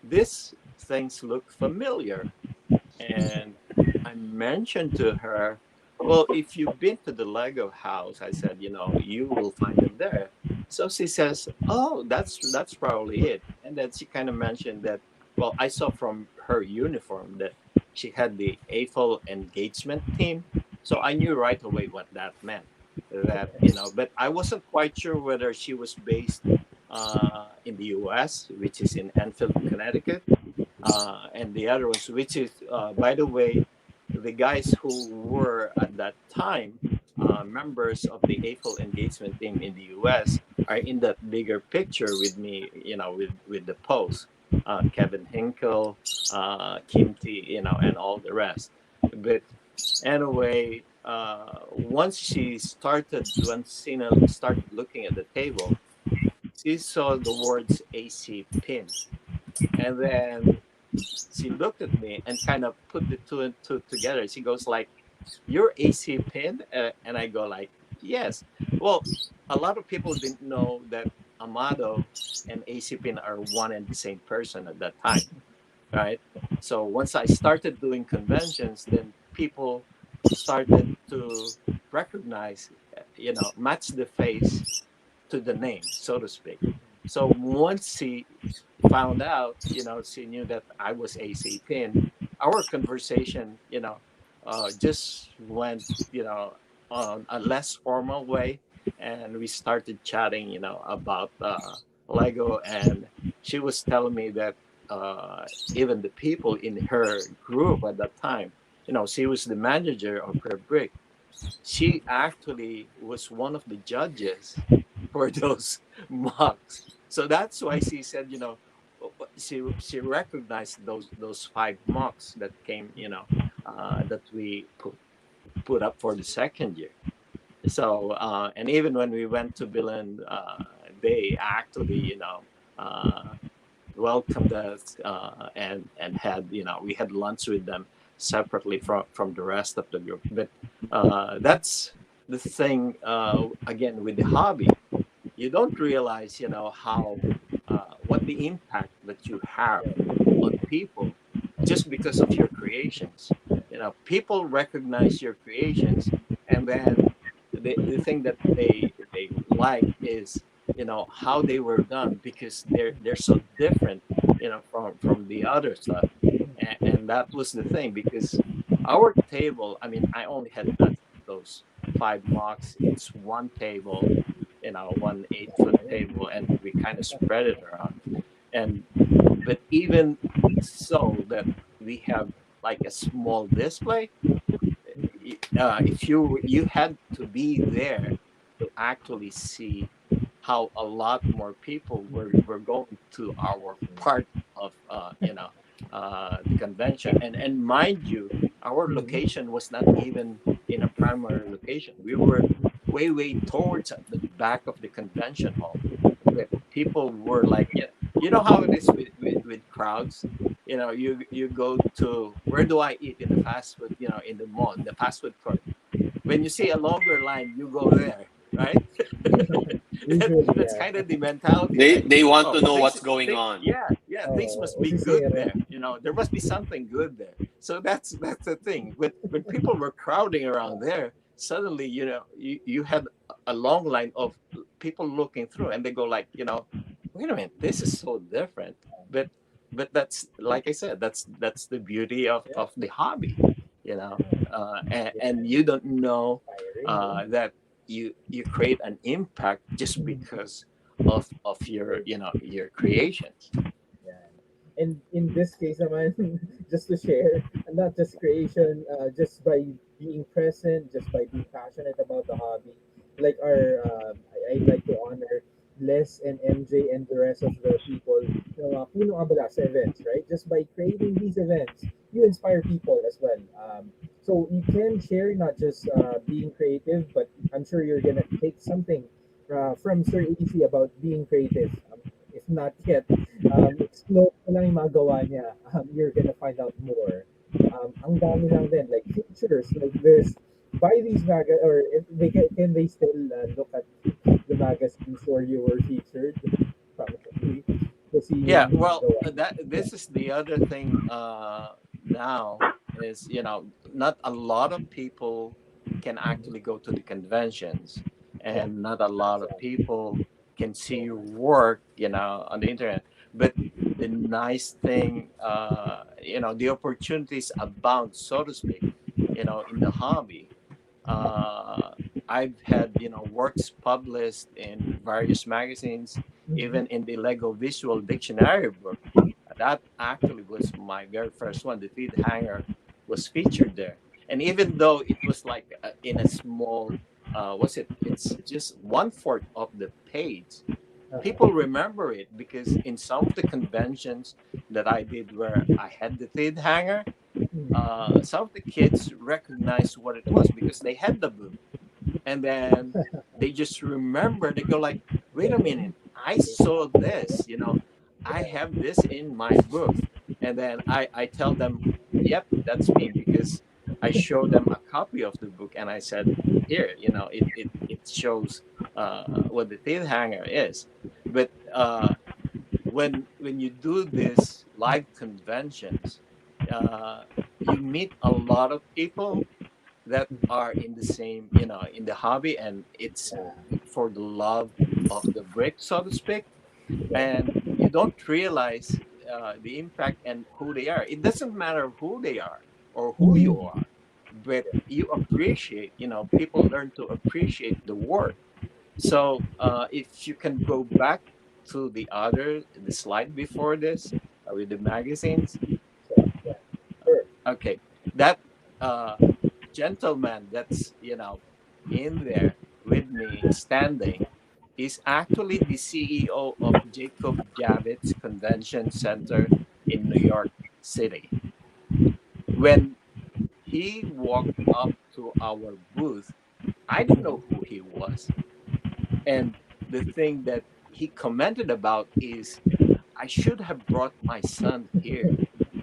these things look familiar. And I mentioned to her, well, if you've been to the Lego house, I said, you will find them there. So she says, oh, that's probably it. And then she kind of mentioned that, well, I saw from her uniform that she had the AFL engagement team. So I knew right away what that meant. That, but I wasn't quite sure whether she was based in the US, which is in Enfield, Connecticut, and the other ones, which is, by the way, the guys who were at that time members of the AFL engagement team in the US are in that bigger picture with me, with the post, Kevin Hinkle, Kim T, and all the rest. But anyway, once Sina started looking at the table, she saw the words AC pin. And then she looked at me and kind of put the two and two together. She goes like, "You're AC pin?" And I go like, "Yes." Well, a lot of people didn't know that Amado and AC pin are one and the same person at that time, right? So once I started doing conventions, then people started to recognize, match the face to the name, so to speak. So once she found out, she knew that I was AC Pin, our conversation, just went, on a less formal way. And we started chatting, about Lego. And she was telling me that even the people in her group at that time, she was the manager of her brick. She actually was one of the judges for those mocks. So that's why she said, she recognized those five mocks that came, that we put up for the second year. So and even when we went to Billund, they actually, welcomed us and had, we had lunch with them separately from the rest of the group. But that's the thing, again, with the hobby. You don't realize, how what the impact that you have on people just because of your creations. People recognize your creations, and then the thing that they like is, how they were done, because they're so different, from the other stuff. And that was the thing, because our table, I mean, I only had those five mocks. It's one table, 1 8-foot table, and we kind of spread it around. And but even so, that we have like a small display. If you had to be there to actually see how a lot more people were going to our part of the convention. And mind you, our Mhm. location was not even in a primary location. We were way towards at the back of the convention hall. But people were like, you know how it is with crowds. You go to, where do I eat in the fast food, in the mall, in the fast food court. When you see a longer line, you go there, right? Usually, That's yeah. kind of the mentality, They right? they want Oh, to know what's going on. yeah, things Oh, must be good usisero. there. There must be something good there. So that's the thing. When people were crowding around there, suddenly, you had a long line of people looking through, and they go like, wait a minute, this is so different. But that's, like I said, that's the beauty Yeah, of the hobby, yeah, and you don't know inspiring, no? that you create an impact just Mhm. because of your your creations. Yeah. And in this case naman, just to share, not just creation, just by being present, just by being passionate about the hobby, like I'd like to honor Les and MJ and the rest of the people, puno abala sa events, right? Just by creating these events, you inspire people as well. So you can share not just being creative, but I'm sure you're gonna take something from Sir AC about being creative. If not yet, explore ko lang yung magawa niya. You're gonna find out more. Ang dami lang din, like features like this. Buy these or if can they still look at the magazines where you were featured? Probably. Kasi Yeah, yung well, gawa. that Yeah. this is the other thing now is, not a lot of people can actually Mhm. go to the conventions, Yeah. and not a lot of Exactly. people can see So your much. work, on the internet. But the nice thing, the opportunities abound, so to speak, in the hobby. uh, I've had, works published in various magazines, Mhm. even in the Lego Visual Dictionary book. That actually was my very first one. The feed hanger was featured there. And even though it was like in a small, what's it? It's just one fourth of the page. People Uh-huh. remember it because in some of the conventions that I did where I had the feed hanger, Mhm. some of the kids recognized what it was because they had the book, and then they just remember. They go like, wait a minute, I saw this, I have this in my book. And then I tell them, yep, that's me, because I show them a copy of the book, and I said, here, it shows what the thin hanger is. But when you do these live conventions, uh, you meet a lot of people that are in the same, in the hobby, and it's for the love of the brick, so to speak. And you don't realize the impact and who they are. It doesn't matter who they are or who you Mhm. are, but you appreciate, people learn to appreciate the work. So if you can go back to the slide before this, with the magazines. So, yeah. Sure. Okay, that uh, gentleman that's, in there with me standing is actually the CEO of Jacob Javits Convention Center in New York City. When he walked up to our booth, I didn't know who he was. And the thing that he commented about is, I should have brought my son here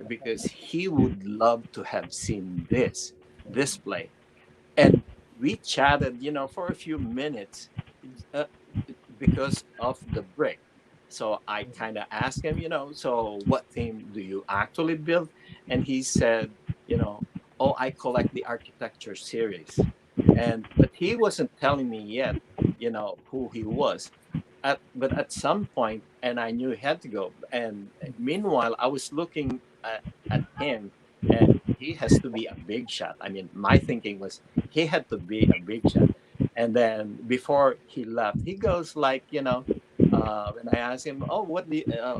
because he would love to have seen this display. And we chatted, for a few minutes, uh, because of the brick. So I kind of asked him, so what theme do you actually build? And he said, oh, I collect the architecture series. But he wasn't telling me yet, who he was. But at some point, and I knew he had to go. And meanwhile, I was looking at him, and he has to be a big shot. I mean, my thinking was he had to be a big shot. And then before he left, he goes like, when I asked him, "Oh,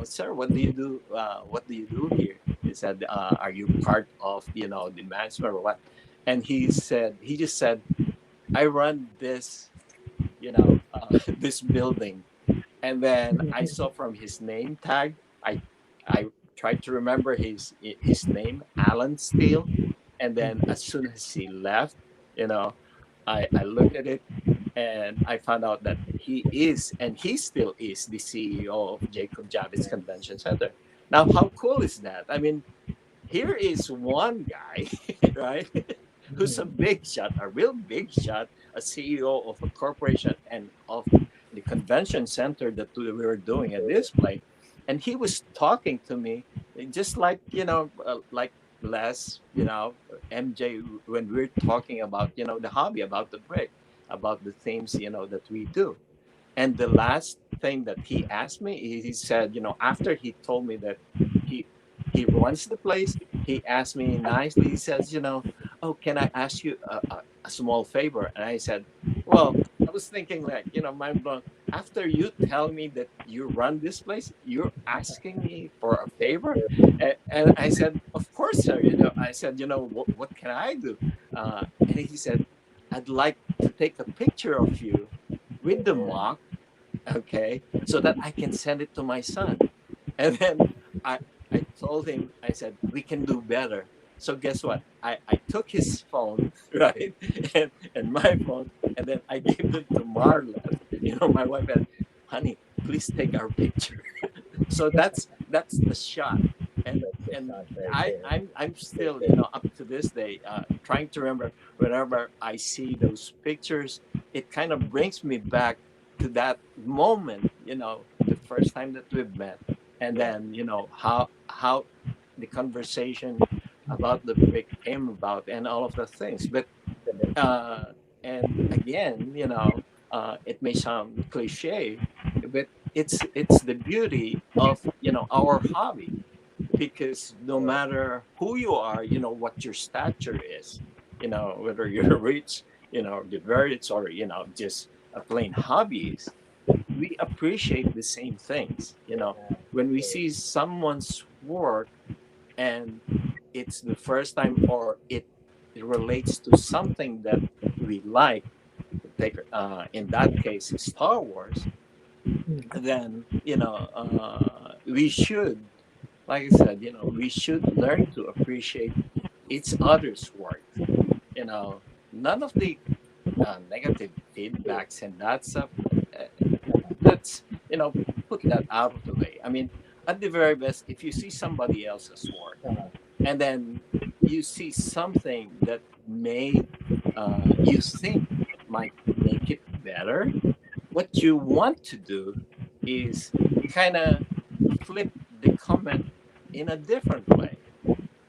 sir, what do you do? What do you do here?" He He said, "Are you part of the management or what?" And he just said, "I run this this building." And then I saw from his name tag, I tried to remember his name, Alan Steele. And then as soon as he left, you know, I looked at it and I found out that he is, and he still is, the CEO of Jacob Javits Convention Center. Now, how cool is that? I mean, here is one guy, right, who's a big shot, a real big shot, a CEO of a corporation and of the convention center that we were doing at this place. And he was talking to me just like, like Les, MJ, when we're talking about, the hobby, about the break, about the things, that we do. And the last thing that he asked me, he said, after he told me that he he runs the place, he asked me nicely. He says, "Oh, can I ask you a small favor?" And I said, "Well, I was thinking like, mind blown. After you tell me that you run this place, you're asking me for a favor?" And I said, "Of course, sir. I said, what can I do?" And he said, "I'd like to take a picture of you with the mock, okay, so that I can send it to my son." And then I I told him, I said, "We can do better." So guess what? I took his phone, right, and my phone, and then I gave it to Marla, my wife, and, "Honey, please take our picture." So that's the shot. And I'm still, up to this day, trying to remember whenever I see those pictures, it kind of brings me back to that moment, the first time that we've met, and then how the conversation about the break came about and all of the things. But and again, it may sound cliche, but it's the beauty of our hobby, because no matter who you are, what your stature is, whether you're rich, the rich, or just a plain hobbyist, we appreciate the same things. When we see someone's work and it's the first time, or it relates to something that we like, take in that case Star Wars, then we should, like I said, we should learn to appreciate each other's work. None of the negative feedbacks and that stuff. uh, let's put that out of the way. I mean, at the very best, if you see somebody else's work and then you see something that may you think might make it better, what you want to do is kind of flip the comment in a different way,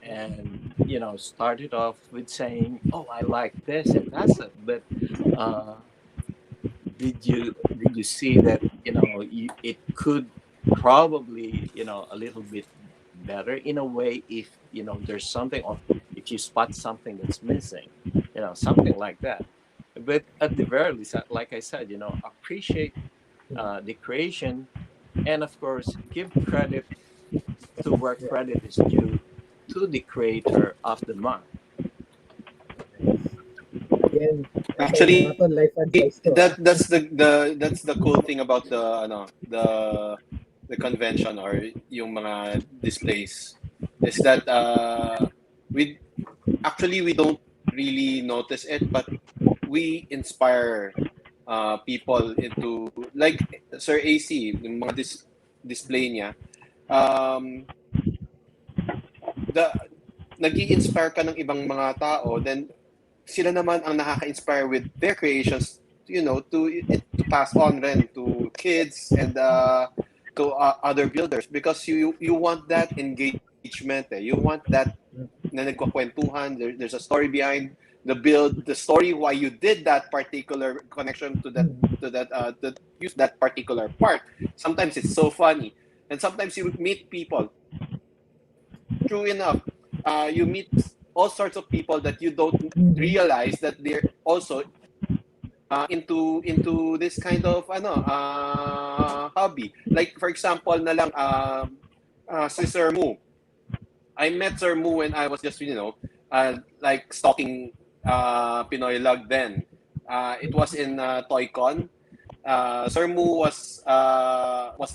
and start it off with saying, "Oh, I like this and that's it." But uh, did you see that it could probably a little bit better in a way, if there's something, or if you spot something that's missing, something like that. But at the very least, like I said, appreciate the creation, and of course give credit to where credit is due, to the creator of the month. Again, Actually, not on life advice to. that's the cool thing about the convention, or yung mga displays, is that we we don't really notice it, but we inspire people into, like Sir AC, yung mga display niya, um, the nag-i-inspire ka ng ibang mga tao, then sila naman ang nakaka-inspire with their creations, to pass on rin to kids and to other builders, because you want that engagement, eh. You want that na nagkukwentuhan, there's a story behind the build, the story why you did that particular connection to use that particular part. Sometimes it's so funny, and sometimes you meet people. True enough, you meet all sorts of people that you don't realize that they're also into this kind of hobby. Like for example, na lang si Sir Mu. I met Sir Mu when I was just, like stalking PinoyLUG then. It was in ToyCon. Sir Mu was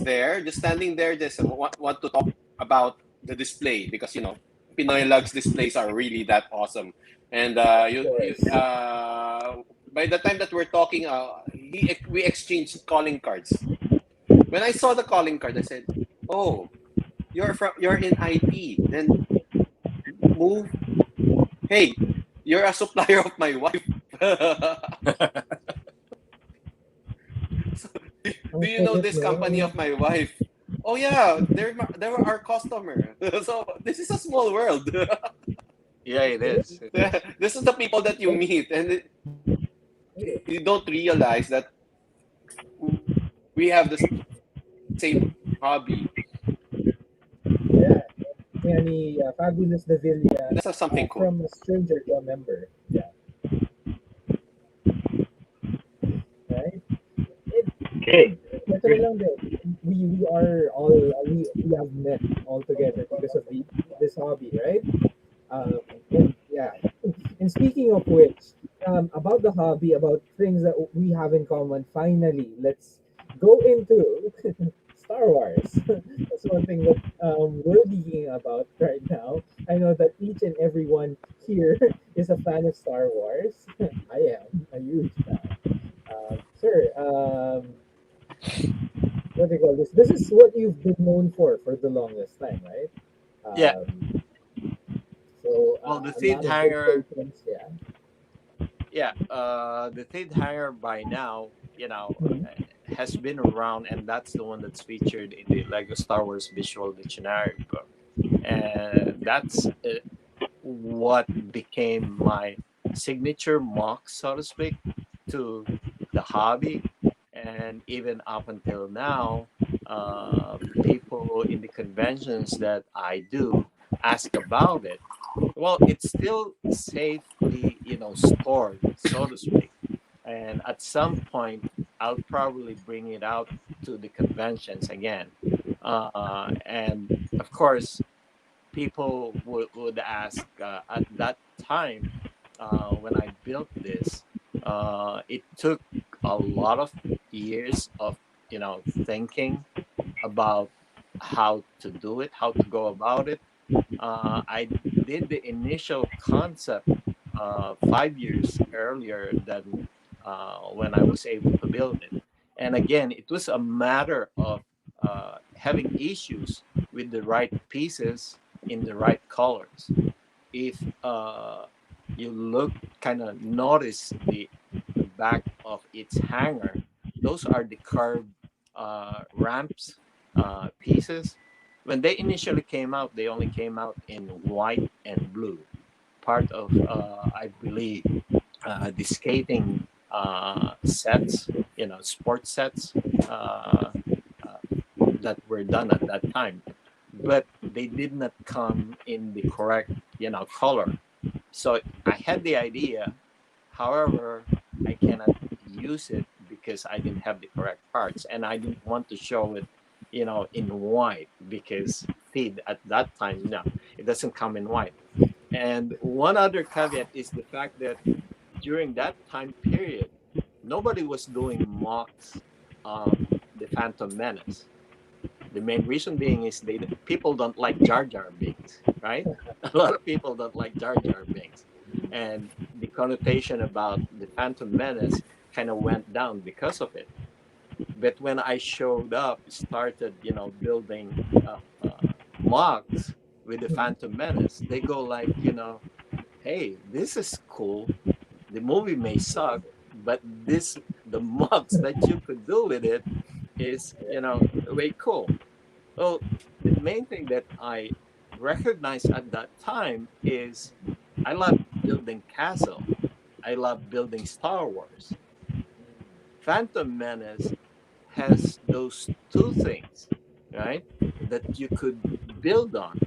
there, just standing there, just want to talk about the display because PinoyLUG's displays are really that awesome. And Of course. by the time that we're talking, we exchanged calling cards. When I saw the calling card, I said, "Oh, you're in IT." Then move. Hey, you're a supplier of my wife. Do you know this company of Unfortunately, my wife? Oh yeah, they were our customer. So this is a small world. Yeah, it is. It is. This is the people that you meet, and you don't realize that we have the same hobby. yeah. Any fabulous Davila That's something cool. from a stranger to a member. Yeah, right. It, Okay. Ito na lang din. We are all we have met all together because of this hobby, right? And yeah. And speaking of which, about the hobby, about things that we have in common, finally, let's go into Star Wars. That's one thing that we're speaking about right now. I know that each and everyone here is a fan of Star Wars. I am a huge fan. Sir, what do you call this? This is what you've been known for the longest time, right? Yeah. Um, so Well, the a Thid lot of good hanger, statements, yeah. yeah, the Thid hanger by now, Mhm. has been around, and that's the one that's featured in the Lego Star Wars Visual Dictionary book, and that's what became my signature mock, so to speak, to the hobby. And even up until now, people in the conventions that I do ask about it. Well, it's still safely, stored, so to speak. And at some point, I'll probably bring it out to the conventions again. And of course, people would ask at that time when I built this, it took a lot of years of thinking about how to do it, how to go about it. I did the initial concept 5 years earlier than when I was able to build it. And again, it was a matter of having issues with the right pieces in the right colors. If you look, kind of notice the back of its hanger, those are the curved ramps pieces. When they initially came out, they only came out in white and blue. Part of, I believe, the skating sets, sports sets uh, uh, that were done at that time, but they did not come in the correct, color. So I had the idea. However, I cannot use it because I didn't have the correct parts, and I didn't want to show it, in white, because feed at that time, no, it doesn't come in white. And one other caveat is the fact that during that time period, nobody was doing mocks of the Phantom Menace. The main reason being is people don't like Jar Jar Binks, right? A lot of people don't like Jar Jar Binks, and the connotation about the Phantom Menace kind of went down because of it. But when I showed up, started building mocks with the Phantom Menace, they go like, hey, this is cool. The movie may suck, but the mocks that you could do with it is way cool. Well, the main thing that I recognized at that time is I love building castle. I love building Star Wars. Phantom Menace has those two things, right? That you could build on.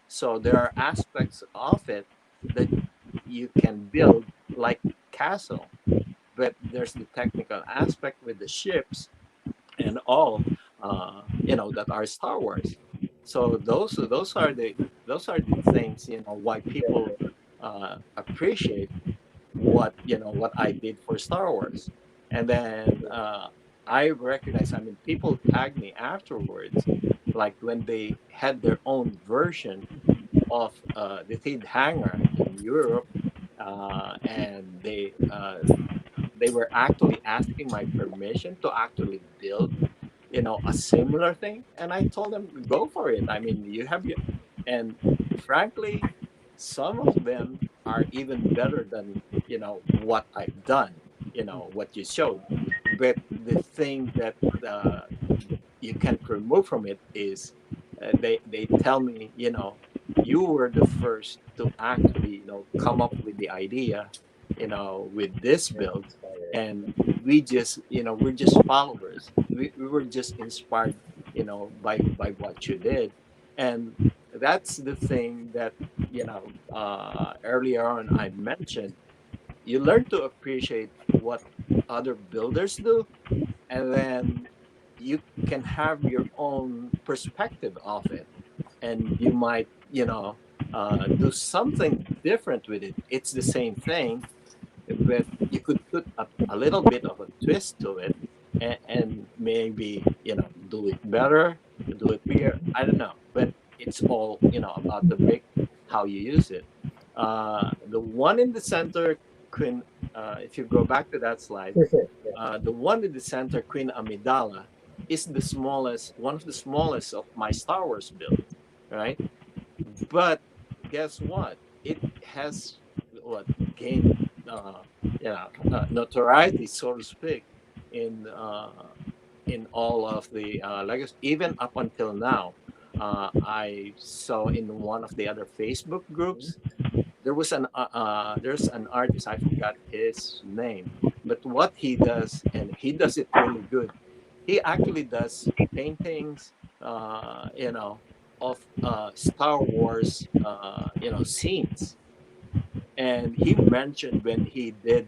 So there are aspects of it that you can build like castle, but there's the technical aspect with the ships and all that are Star Wars. So those are the those are the things, why people appreciate what I did for Star Wars. And then I recognize, I mean, people tag me afterwards, like when they had their own version of the Tid Hanger in Europe, and they were actually asking my permission to actually build, a similar thing. And I told them, go for it. I mean, you have your, and frankly, some of them are even better than, what I've done, what you showed. But the thing that you can't remove from it is they tell me, you were the first to actually, come up with the idea, with this Yeah, build, inspired. and we just, we're just followers. We were just inspired, by what you did. And that's the thing that, earlier on I mentioned. You learn to appreciate what other builders do, and then you can have your own perspective of it, and you might, do something different with it. It's the same thing, but you could put a little bit of a twist to it, and maybe, do it better, do it bigger. I don't know, but it's all, about the brick, how you use it. The one in the center, Queen, if you go back to that slide, For sure. Yeah. the one in the center, Queen Amidala, is the smallest, one of the smallest of my Star Wars build, right? But guess what? It has what gained, notoriety, so to speak, in uh, in all of the legacy, even up until now. I saw in one of the other Facebook groups there's an artist, I forgot his name, but what he does, and he does it really good. He actually does paintings, of Star Wars, scenes. And he mentioned when he did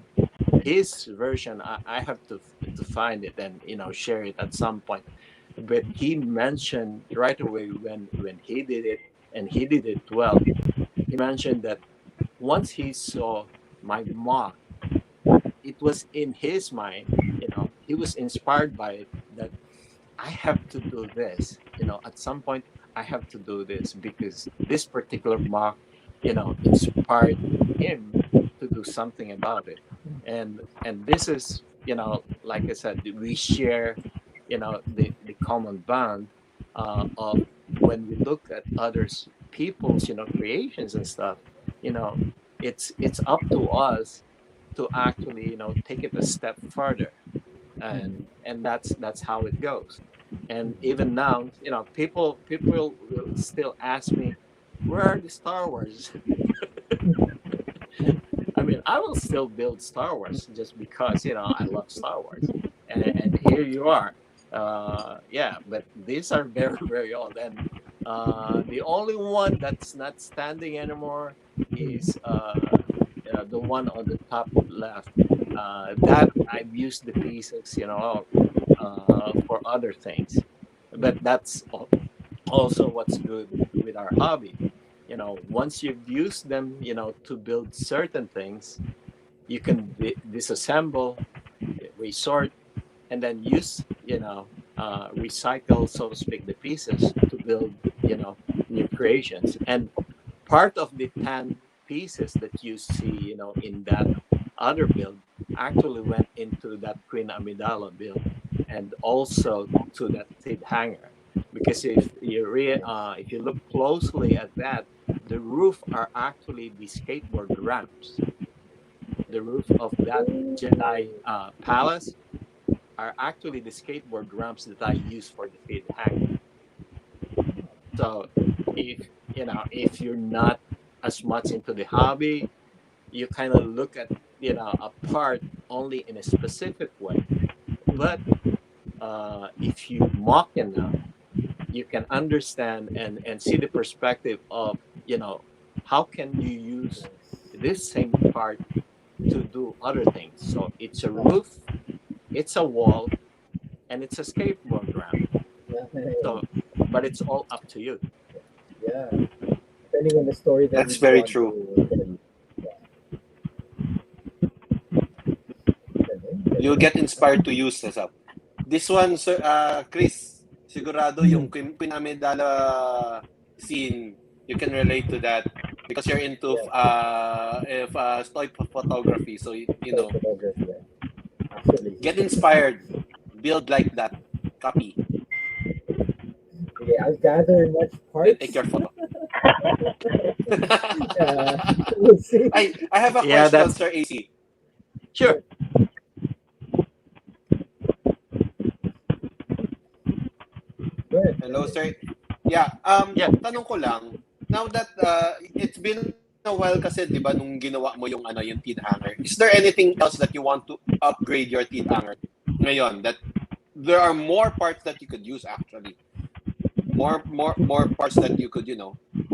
his version, I have to find it and, share it at some point. But he mentioned right away when he did it, and he did it well. He mentioned that once he saw my mock, it was in his mind, he was inspired by it, that I have to do this. At some point, I have to do this because this particular mock, inspired him to do something about it. And this is, like I said, we share, the common bond of when we look at others people's, creations and stuff. You know, it's up to us to actually, take it a step further, and that's how it goes. And even now, people will still ask me, where are the Star Wars? I mean, I will still build Star Wars just because, I love Star Wars, and here you are. Yeah, but these are very very old, and the only one that's not standing anymore is the one on the top left. That I've used the pieces, for other things. But that's also what's good with our hobby. Once you've used them, to build certain things, you can disassemble, resort, and then use, recycle, so to speak, the pieces to build, new creations. And part of the 10 pieces that you see, in that other build actually went into that Queen Amidala build, and also to that Tid hanger. Because if you look closely at that, the roof are actually the skateboard ramps. The roof of that Jedi palace are actually the skateboard ramps that I use for the Tid hanger. So if you're not as much into the hobby, you kind of look at, a part only in a specific way. But if you mock enough, you can understand and see the perspective of, how can you use this same part to do other things. So it's a roof, it's a wall, and it's a skateboard ramp. Yeah. So, but it's all up to you. Yeah. depending on the story that That's you very want true. to. You'll get inspired to use this up. This one, sir, Chris, sigurado yung Queen Amidala scene, you can relate to that because you're into stoic photography. So, you know, Photography, actually. get inspired. Build like that. Copy. Okay, I'll gather much Then parts. take your photo. We'll see. I have a Yeah, question, that's Sir AC. sure. Go ahead. Hello, sir. Yeah, Yeah. tanong ko lang, now that it's been a while kasi, di ba, nung ginawa mo yung yung teeth hanger, is there anything else that you want to upgrade your teeth hanger ngayon that there are more parts that you could use actually? More parts that you could,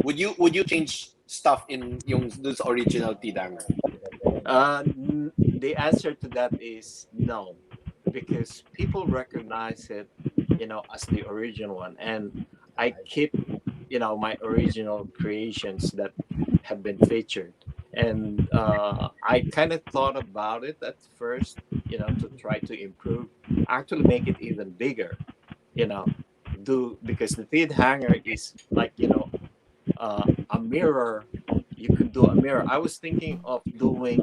would you change stuff in yung this original teeth hanger? The answer to that is no, because people recognize it, as the original one, and I keep, my original creations that have been featured, and I kind of thought about it at first, to try to improve, actually make it even bigger, because the teeth hanger is like, a mirror. You could do a mirror. I was thinking of doing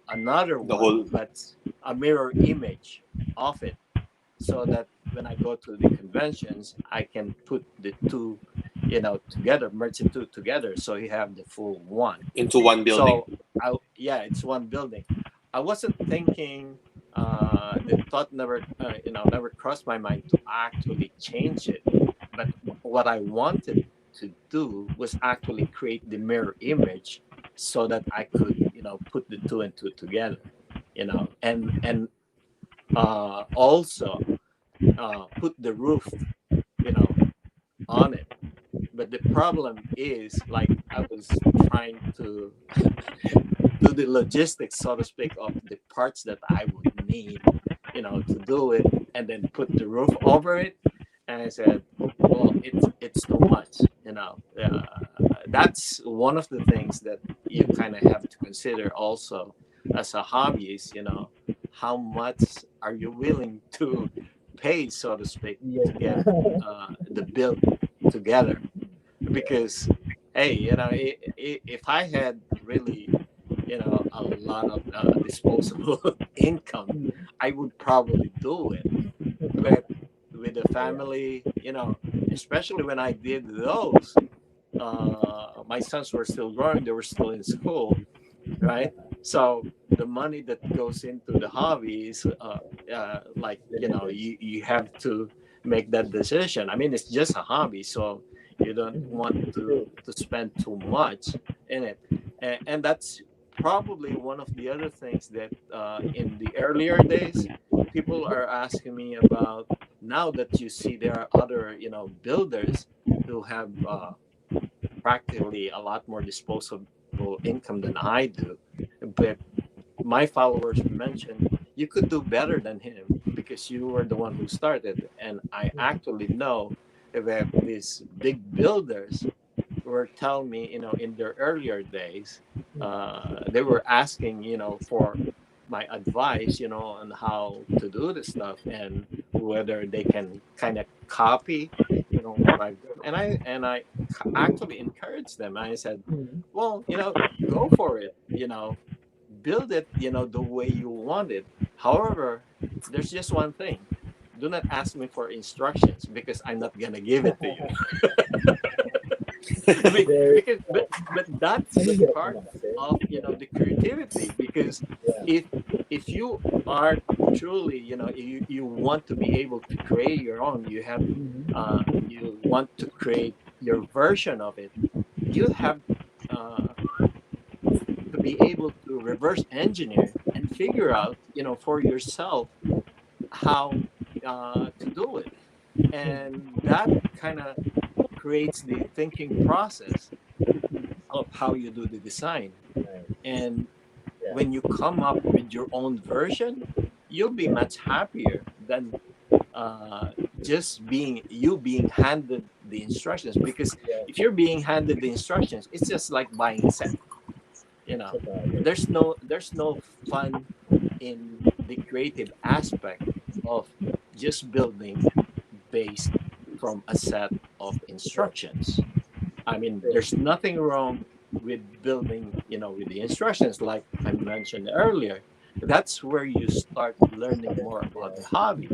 another The one, whole- but a mirror image of it, so that when I go to the conventions, I can put the two, together, merge the two together, so you have the full one. Into one building. So, it's one building. I wasn't thinking. The thought never crossed my mind to actually change it. But what I wanted to do was actually create the mirror image, so that I could, put the two and two together, and also put the roof, on it. But the problem is, like, I was trying to do the logistics, so to speak, of the parts that I would need, to do it, and then put the roof over it. And I said, well, it's too much, That's one of the things that you kind of have to consider also as a hobbyist, how much are you willing to pay, so to speak, to get the build together? Because, hey, if I had really, a lot of disposable income, I would probably do it. But with the family, especially when I did those, my sons were still growing, they were still in school, right? So the money that goes into the hobby is like, you have to make that decision. I mean, it's just a hobby, so you don't want to spend too much in it. And that's probably one of the other things that in the earlier days, people are asking me about. Now that you see there are other, builders who have practically a lot more disposable income than I do. But my followers mentioned, you could do better than him because you were the one who started. And I actually know that these big builders were telling me, in their earlier days, they were asking, for my advice, on how to do this stuff and whether they can kind of copy, what I've done. And I actually encouraged them. I said, well, go for it, build it, the way you want it. However, there's just one thing. Do not ask me for instructions because I'm not gonna give it to you. but that's the part of the creativity, because if you are truly you want to be able to create your own, you have you want to create your version of it, you have to be able to reverse engineer and figure out for yourself how to do it, and that kind of creates the thinking process of how you do the design. And when you come up with your own version, you'll be much happier than just being handed the instructions, because Yeah. if you're being handed the instructions, it's just like buying a set. There's no fun in the creative aspect of just building based from a set of instructions. I mean, there's nothing wrong with building, with the instructions, like I mentioned earlier. That's where you start learning more about the hobby,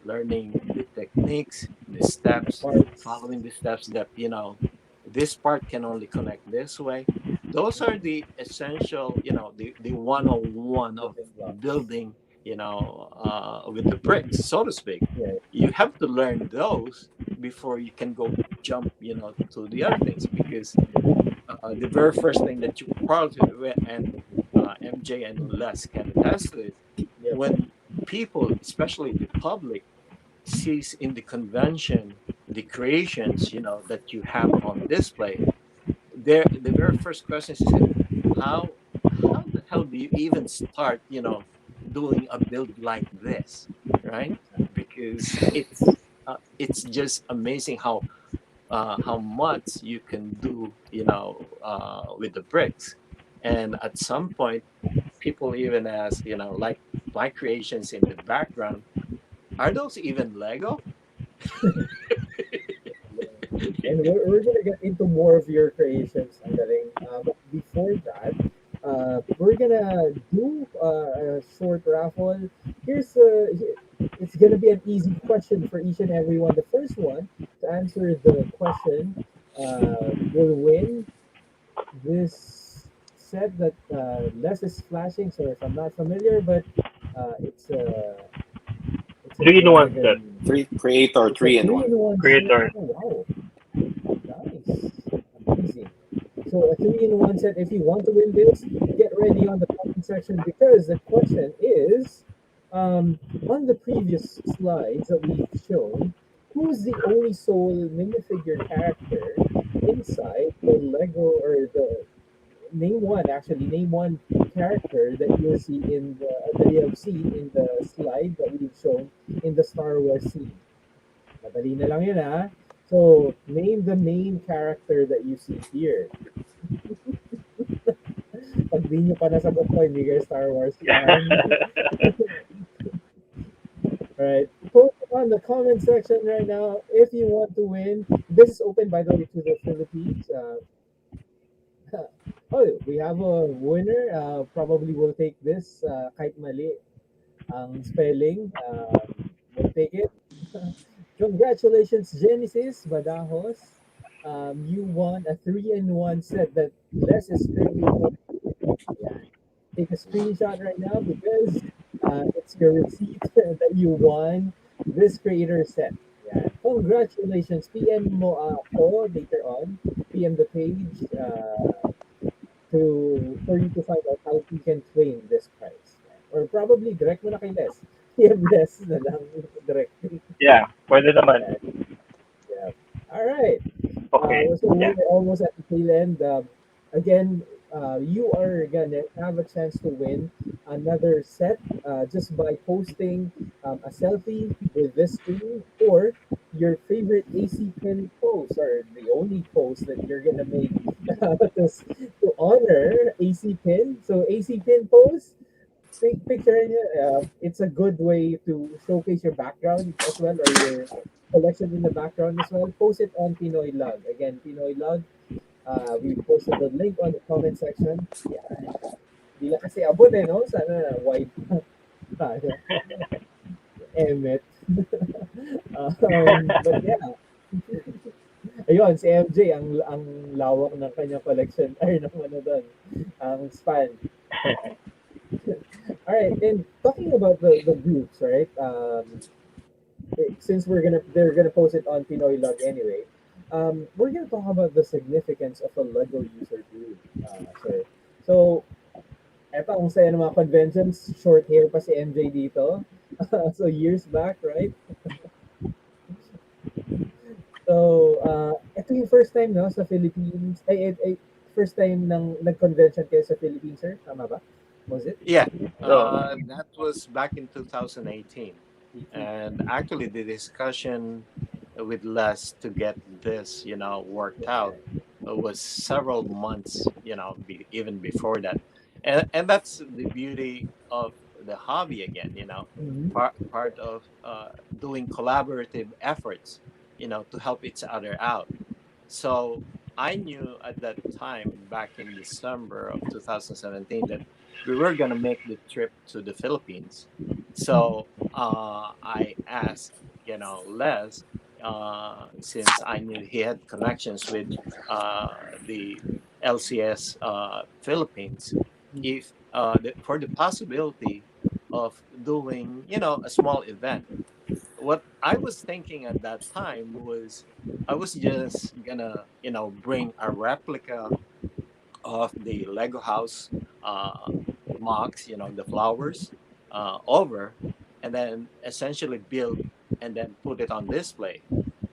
learning the techniques, the steps, Parts. following the steps that, this part can only connect this way. Those are the essential, the 101 of Building blocks. building, with the bricks, so to speak. Yeah. You have to learn those before you can go jump, to the other things, because the very first thing that you probably, and MJ and Les can attest to it, Yep. when people, especially the public, sees in the convention the creations, that you have on display, the very first question is, how the hell do you even start, doing a build like this, right? Because it's just amazing how much you can do, with the bricks. And at some point, people even ask, like my creations in the background, are those even Lego? And we're gonna get into more of your creations, ang galing. But before that, we're gonna do a short raffle. It's gonna be an easy question for each and every one. The first one to answer the question will win this set that Les is flashing. So if I'm not familiar, but it's a 3-in-1 set. dragon. Three creator, It's a three and three one. in one. Creator. Oh, wow. Nice. Amazing. So a 3-in-1 set. If you want to win this, get ready on the comment section because the question is on the previous slides that we've shown, who's the only sole minifigure character inside the Lego or the name one character that you'll see in the that you have seen in the slide that we've shown in the Star Wars scene. Madali na lang yun, ha? So, name the main character that you see here. Pag di nyo pa nasagot to, hindi kayo Star Wars fan. Alright. Post on the comment section right now if you want to win. This is open, by the way, to the Philippines. Oh, we have a winner. Probably will take this. Kahit mali ang spelling. We'll take it. Congratulations, Genesis Badajos. You won a 3-in-1 set that Les is currently holding. Yeah. Take a screenshot right now because it's your receipt that you won this creator set. Yeah. Congratulations. PM mo ako later on. PM the page for you to find out how you can claim this prize. Or probably direct mo na kay Les. PM Les na lang directly. Yeah, pwede naman. Yeah. All right. Okay. So Yeah. we're almost at the tail end. Again, you are gonna have a chance to win another set just by posting a selfie with this screen or your favorite AC pin post or the only post that you're gonna make to honor AC pin. So AC pin post. Picture it. It's a good way to showcase your background as well or your collection in the background as well. Post it on PinoyLUG. Again, PinoyLUG. We posted the link on the comment section. Yeah. Di lang kasi abot no? Sana wide tayo. Emmet. But yeah. Ayun, si MJ, ang lawak ng kanyang collection. Ay, ng ano doon. Ang span. All right, and talking about the groups, right? Since they're gonna post it on PinoyLUG anyway, we're gonna talk about the significance of a Lego user group. So, eto ang saya ng mga conventions, short hair pa si MJ dito. So years back, right? So, ito yung first time no sa Philippines. First time nag-convention kayo sa Philippines, sir? Tama ba? Was it? Yeah, So, that was back in 2018. And actually, the discussion with Les to get this, worked out. It was several months, even before that. And that's the beauty of the hobby again, Mhm. part of doing collaborative efforts, to help each other out. So I knew at that time, back in December of 2017, that we were going to make the trip to the Philippines. So I asked, Les, since I knew he had connections with the LCS Philippines, if for the possibility of doing, a small event. What I was thinking at that time was I was just gonna, bring a replica of the Lego house uh, mocks, the flowers, over, and then essentially build and then put it on display.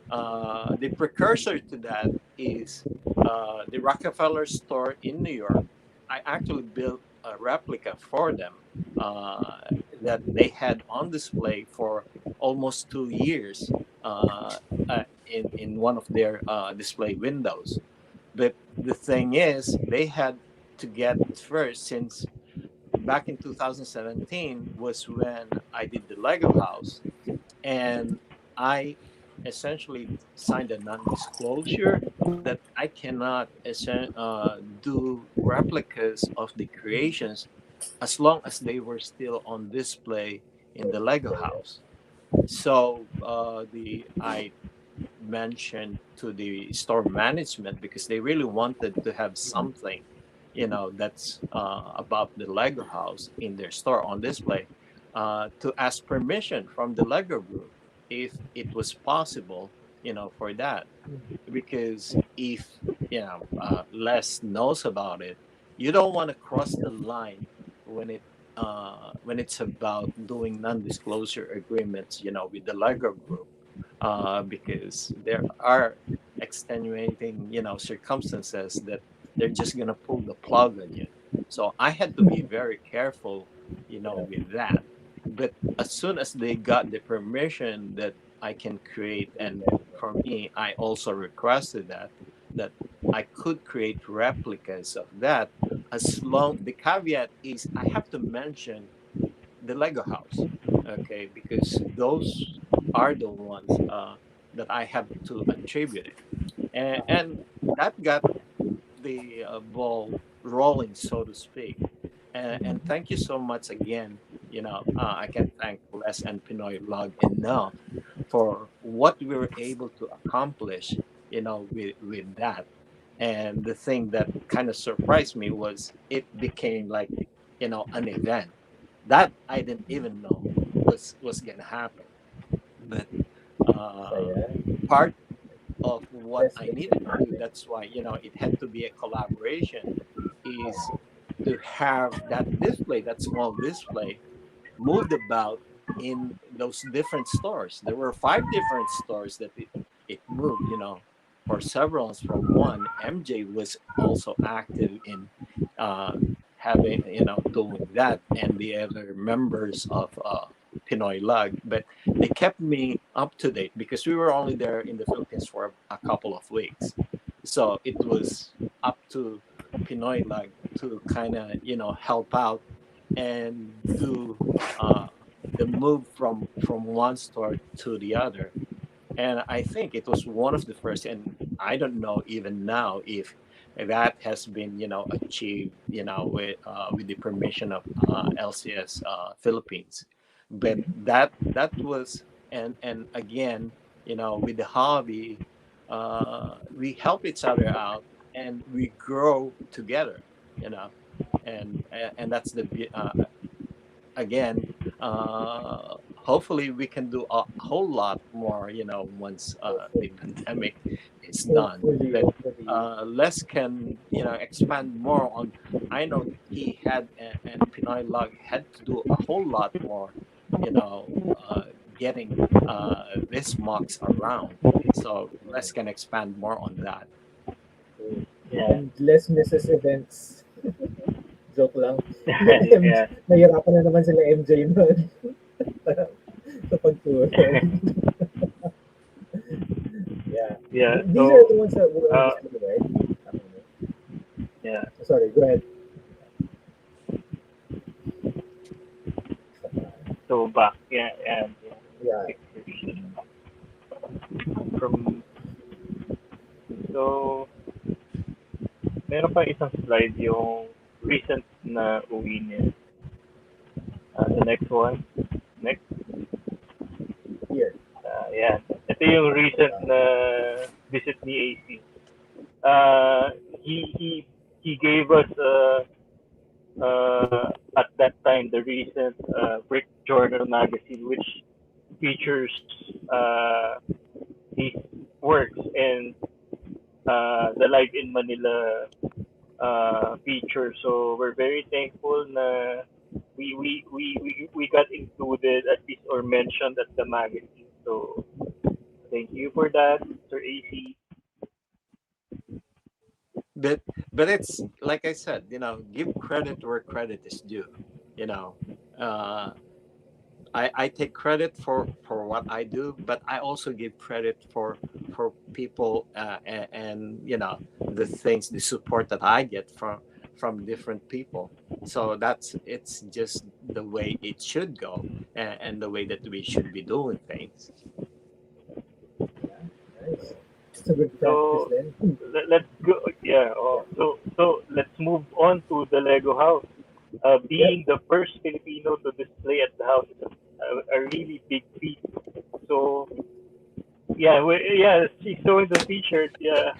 The precursor to that is the Rockefeller store in New York. I actually built a replica for them uh, that they had on display for almost 2 years in one of their display windows. But the thing is, they had to get first, since back in 2017 was when I did the Lego house, and I essentially signed a non-disclosure that I cannot do replicas of the creations as long as they were still on display in the Lego house. So the I mentioned to the store management, because they really wanted to have something, that's about the Lego house in their store on display, to ask permission from the Lego group if it was possible, for that. Because if, Les knows about it, you don't want to cross the line when it's about doing non-disclosure agreements, with the Lego group, because there are extenuating, circumstances that they're just gonna pull the plug on you. So I had to be very careful, with that. But as soon as they got the permission that I can create, and for me, I also requested that I could create replicas of that, as long the caveat is I have to mention the Lego house, okay, because those are the ones that I have to attribute it, and that got the ball rolling, so to speak. And thank you so much again. I can thank Les and PinoyLUG enough for what we were able to accomplish, with that. And the thing that kind of surprised me was it became like, an event that I didn't even know was gonna happen. But uh, Saya. part of what That's I needed to do, that's why, it had to be a collaboration, is to have that display, that small display, moved about in those different stores. There were 5 different stores that it moved, for severals from one. MJ was also active in uh, having, doing that, and the other members of PinoyLUG. But they kept me up to date because we were only there in the Philippines for a couple of weeks. So it was up to PinoyLUG to kind of, help out and do the move from one store to the other. And I think it was one of the first, and I don't know even now if that has been, achieved, with the permission of LCS Philippines. But that was, and again, with the hobby, we help each other out and we grow together, you know, and that's again, hopefully we can do a whole lot more, once the pandemic is done. But Hopefully. Les can, expand more on. I know he had, and PinoyLUG had to do a whole lot more, getting these mocks around. So Les can expand more on that. Yeah. And less misses events. Joke lang. Yeah. Nahirapan na naman sila MJ nun. Sa pag-tour. Yeah. These are the So ones that were on uh, display, right? yeah. Sorry, go ahead. So back, yeah, and Yeah. pictures from. So meron pa isang slide yung recent na uwi niya. The next one. Next. Here. Yeah. Ito yung recent Uh, na visit ni AC. Uh, he he he gave us at that time the recent Brick Journal magazine, which features his works and the Live in Manila feature. So we're very thankful na we got included at least or mentioned at the magazine. So thank you for that, Sir AC. but it's like I said, give credit where credit is due. You know, uh, I take credit for what I do, but I also give credit for people and the things, the support that I get from different people. So it's just the way it should go, and the way that we should be doing things. nice. It's a good practice So then. let's go. Yeah. So let's move on to the Lego house. Yep. Being the first Filipino to display at the house is a really big feat. So yeah, yeah, she's showing the t-shirt. Yeah.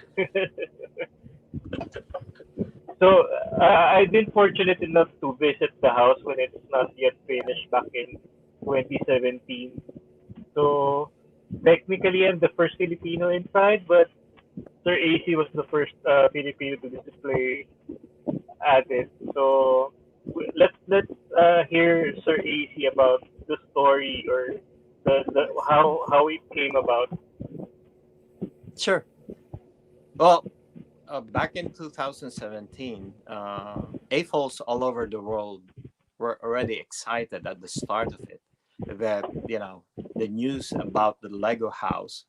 So I've been fortunate enough to visit the house when it's not yet finished back in 2017. So technically, I'm the first Filipino inside, but Sir AC was the first Filipino to display at it. So let's hear Sir AC about the story or the how it came about. Sure. Well, back in 2017, AFOLs all over the world were already excited at the start of it that the news about the Lego house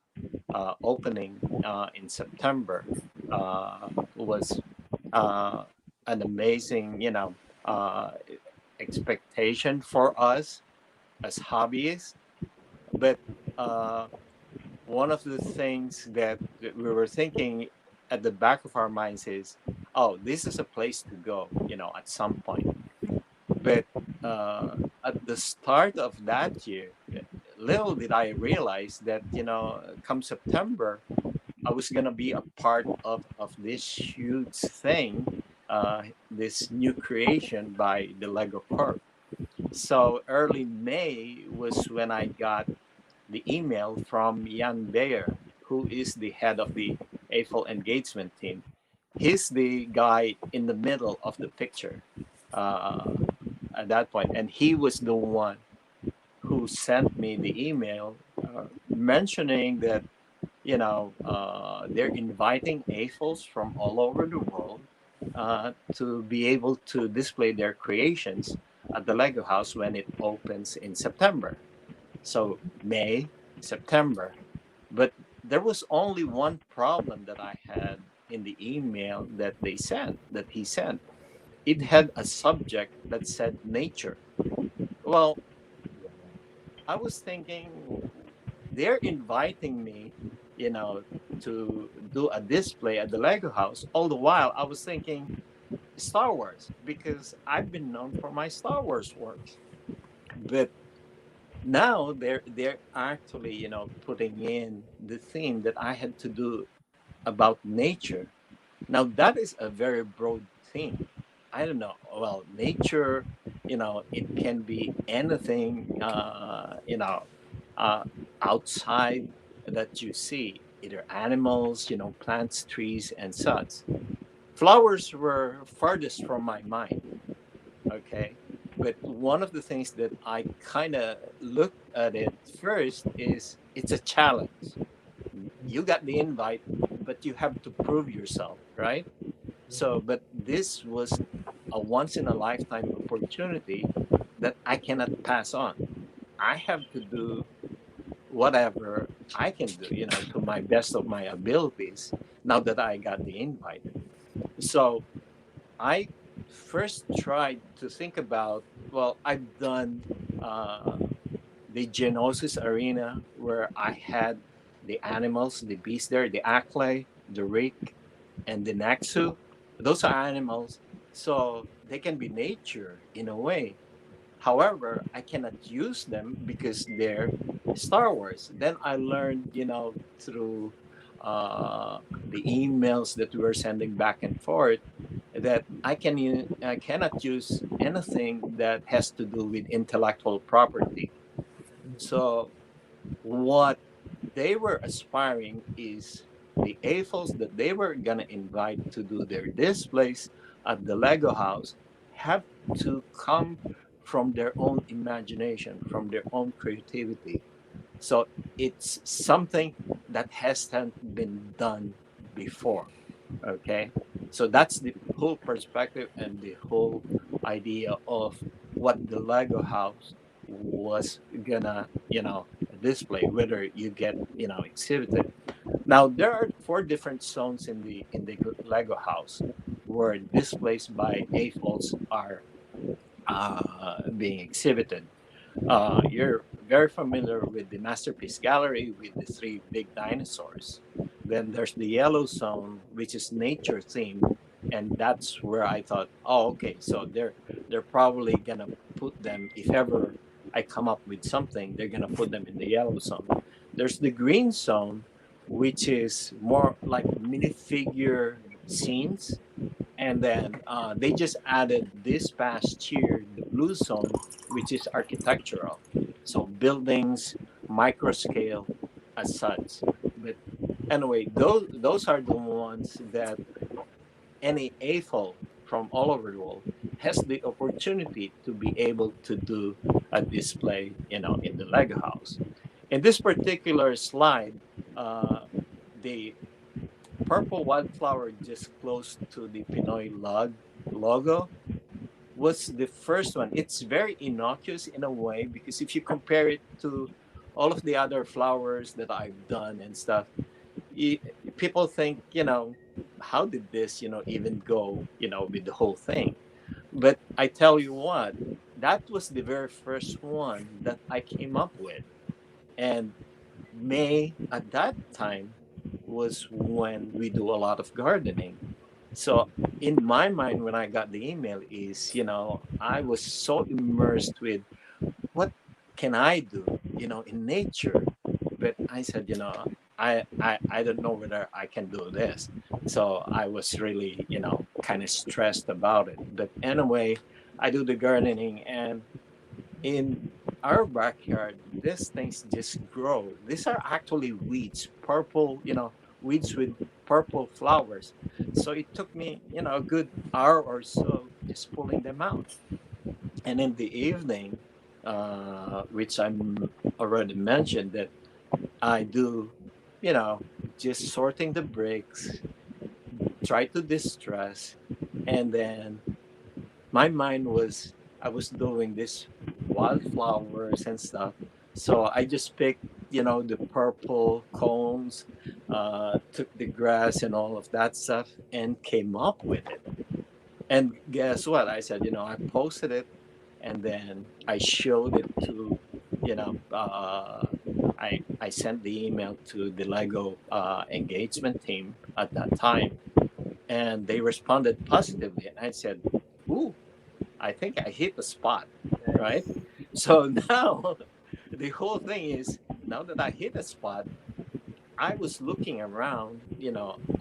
opening in September was uh, an amazing uh, expectation for us as hobbyists. But uh, one of the things that we were thinking at the back of our minds is, oh, this is a place to go, at some point. But at the start of that year, little did I realize that, come September, I was going to be a part of this huge thing, this new creation by the Lego Corp. So early May was when I got the email from Jan Bayer, who is the head of the AFL engagement team. He's the guy in the middle of the picture uh, at that point, and he was the one who sent me the email mentioning that they're inviting AFLs from all over the world to be able to display their creations at the Lego House when it opens in September. So May, September. But there was only one problem that I had in the email that he sent. It had a subject that said nature. Well, I was thinking they're inviting me, you know, to do a display at the Lego house. All the while I was thinking Star Wars because I've been known for my Star Wars works. But now they're actually putting in the theme that I had to do about nature. Now that is a very broad theme. I don't know, well, nature, it can be anything uh, outside that you see, either animals, plants, trees, and such. Flowers were farthest from my mind. Okay, but one of the things that I kind of looked at it first is it's a challenge. You got the invite, but you have to prove yourself, right? So but this was a once in a lifetime opportunity that I cannot pass on. I have to do whatever I can do, to my best of my abilities. Now that I got the invite, so I first tried to think about. Well, I've done the Genosis arena where I had the animals, the beast there, the Acklay, the Rick, and the Naxu. Those are animals, so they can be nature in a way. However, I cannot use them because they're Star Wars. Then I learned, through the emails that we were sending back and forth, that I cannot use anything that has to do with intellectual property. So what they were aspiring is the AFOs that they were gonna invite to do their displays at the Lego house have to come from their own imagination, from their own creativity. So it's something that hasn't been done before. Okay. So that's the whole perspective and the whole idea of what the Lego house was gonna, display, whether you get, exhibited. Now there are four different zones in the Lego house where displays by AFOLs are being exhibited. You're very familiar with the Masterpiece Gallery with the three big dinosaurs. Then there's the yellow zone, which is nature themed, and that's where I thought, oh, okay, so they're probably gonna put them if ever I come up with something, they're gonna put them in the yellow zone. There's the green zone, which is more like minifigure scenes, and then they just added this past year the blue zone, which is architectural. So buildings, micro scale as such. But anyway, those are the ones that any AFOL from all over the world has the opportunity to be able to do a display, in the Lego house. In this particular slide, the purple wildflower just close to the PinoyLUG logo was the first one. It's very innocuous in a way because if you compare it to all of the other flowers that I've done and stuff, people think, how did this, even go, with the whole thing? But I tell you what, that was the very first one that I came up with. And May at that time was when we do a lot of gardening. So in my mind, when I got the email, is I was so immersed with what can I do, in nature. But I said, I don't know whether I can do this. So I was really, kind of stressed about it. But anyway, I do the gardening, and in our backyard, these things just grow. These are actually weeds, purple, weeds with purple flowers. So it took me, a good hour or so just pulling them out. And in the evening, which I'm already mentioned, that I do, you know, just sorting the bricks, try to distress, and then my mind was I was doing this wildflowers and stuff. So I just picked, the purple cones, took the grass and all of that stuff, and came up with it. And guess what? I said, I posted it, and then I showed it to, you know, uh, I sent the email to the Lego engagement team at that time, and they responded positively. And I said, "Ooh, I think I hit the spot, right?" So now the whole thing is now that I hit a spot, I was looking around,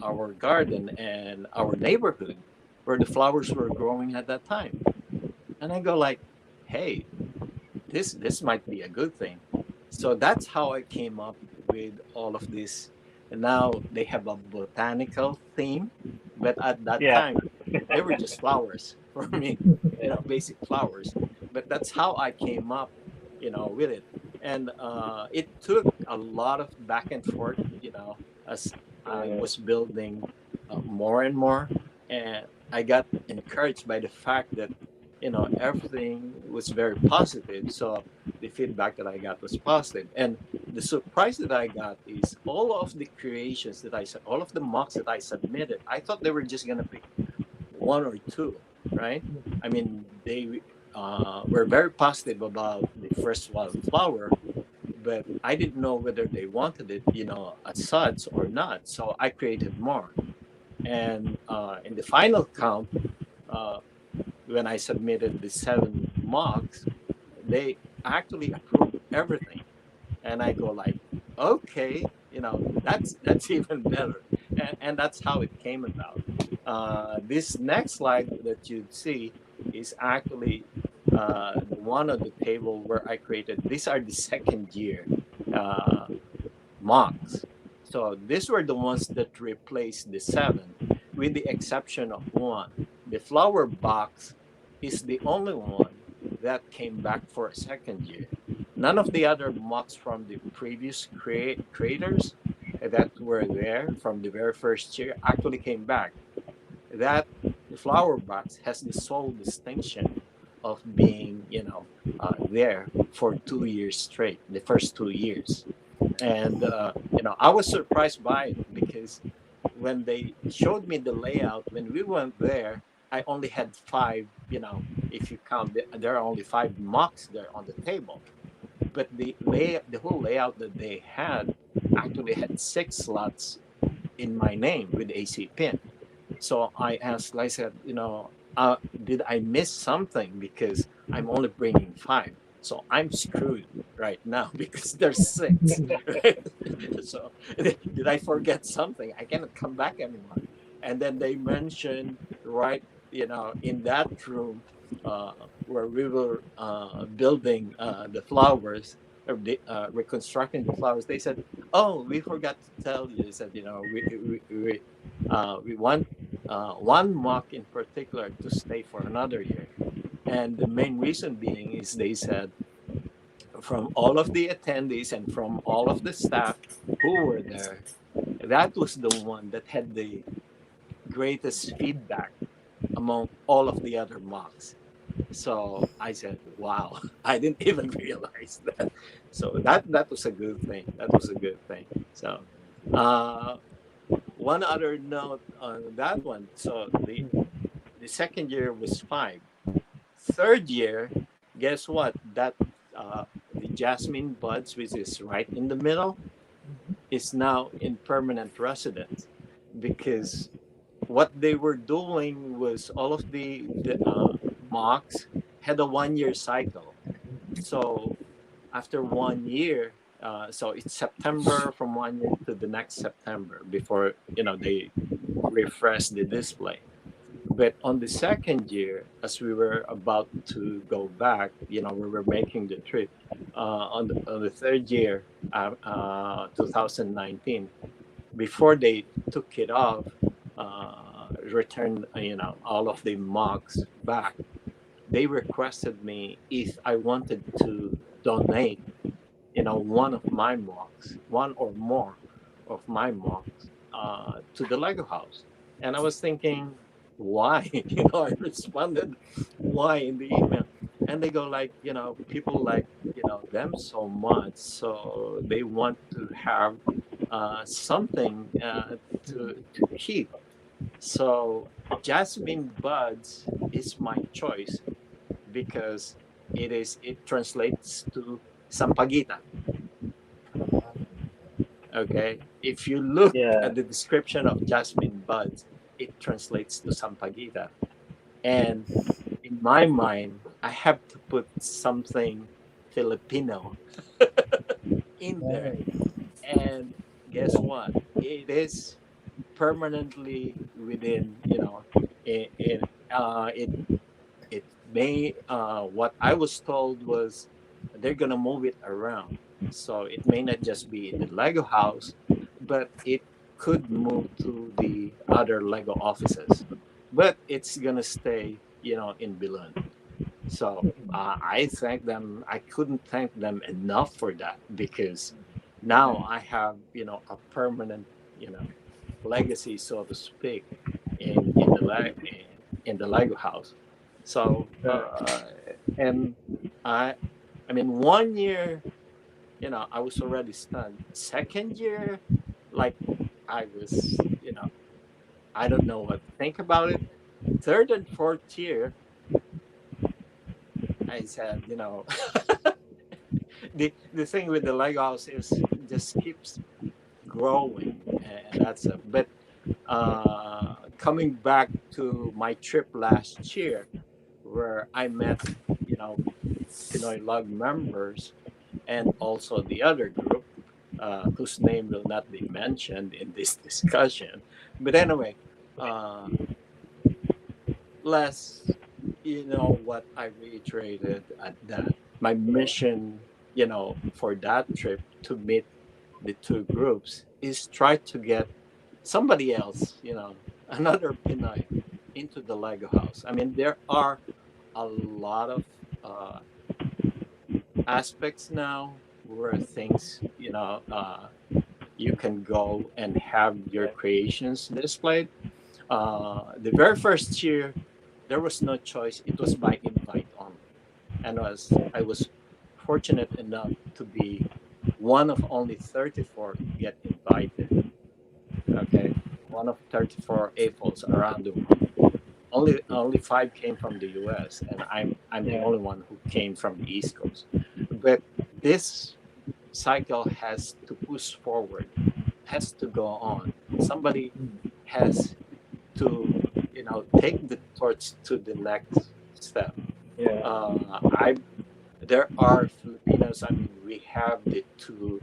our garden and our neighborhood where the flowers were growing at that time. And I go like, hey, this might be a good thing. So that's how I came up with all of this. And now they have a botanical theme, but at that Yeah. time they were just flowers for me, basic flowers. But that's how I came up, with it. And it took a lot of back and forth, as I was building more and more. And I got encouraged by the fact that, everything was very positive. So the feedback that I got was positive. And the surprise that I got is all of the creations that all of the mocks that I submitted, I thought they were just gonna pick one or two, right? I mean, they were very positive about the first wildflower, but I didn't know whether they wanted it, as such or not. So I created more. And in the final count, uh, when I submitted the 7 mocks, they actually approved everything. And I go like, okay, that's even better. And that's how it came about. This next slide that you'd see is actually the one on the table where I created. These are the second year uh, mocks. So these were the ones that replaced the 7, with the exception of one. The flower box is the only one that came back for a second year. None of the other mocks from the previous creators that were there from the very first year actually came back. That the flower box has the sole distinction of being, there for 2 years straight, the first 2 years. And I was surprised by it because when they showed me the layout, when we went there, I only had 5. If you count, there are only 5 mocks there on the table. But the whole layout that they had actually had 6 slots in my name with AC pin. So I asked, I said, did I miss something because I'm only bringing 5? So I'm screwed right now because there's 6. Right? So did I forget something? I cannot come back anymore. And then they mentioned right, in that room where we were building the flowers, or reconstructing the flowers. They said, "Oh, we forgot to tell you." They said, we want one mock in particular to stay for another year. And the main reason being is they said from all of the attendees and from all of the staff who were there, that was the one that had the greatest feedback among all of the other mocks. So I said, wow, I didn't even realize that. So that was a good thing. That was a good thing. So one other note on that one. So the second year was 5. Third year, guess what? That the jasmine buds, which is right in the middle, is now in permanent residence because what they were doing was all of the mocks had a 1-year cycle. So after 1 year, so it's September from 1 year to the next September before they refresh the display. But on the second year, as we were about to go back, we were making the trip. On the third year, 2019, before they took it off, returned, all of the mocks back, they requested me if I wanted to donate, one of my mocks, one or more of my mocks, to the Lego house. And I was thinking, why? I responded, why in the email? And they go like, people like, them so much. So they want to have something to keep. So jasmine buds is my choice because it translates to sampaguita. Okay, if you look at the description of jasmine buds, it translates to sampaguita. And in my mind, I have to put something Filipino in there. And guess what? It is permanently within, it may, what I was told was they're going to move it around. So it may not just be in the Lego house, but it could move to the other Lego offices. But it's going to stay, in Billund. So I thank them. I couldn't thank them enough for that because now I have, a permanent, legacy, so to speak, in the Lego house. So and I I mean, 1 year, I was already stunned. Second year, like I was, I don't know what to think about it. Third and fourth year, I said, the thing with the Lego house is it just keeps growing, and that's it. But coming back to my trip last year, where I met, PinoyLUG members and also the other group, whose name will not be mentioned in this discussion. But anyway, uh, less, what I reiterated at that, my mission, for that trip to meet the two groups is try to get somebody else, another Pinoy into the Lego house. I mean, there are a lot of uh, aspects now where things, you can go and have your creations displayed. The very first year, there was no choice. It was by invite only. And I was fortunate enough to be one of only 34 to get invited. Okay. One of 34 AFOs around the world. Only five came from the US, and I'm the Yeah. only one who came from the East Coast. But this cycle has to push forward, has to go on. Somebody has to, take the torch to the next step. Yeah. I There are Filipinos. I mean, we have the two,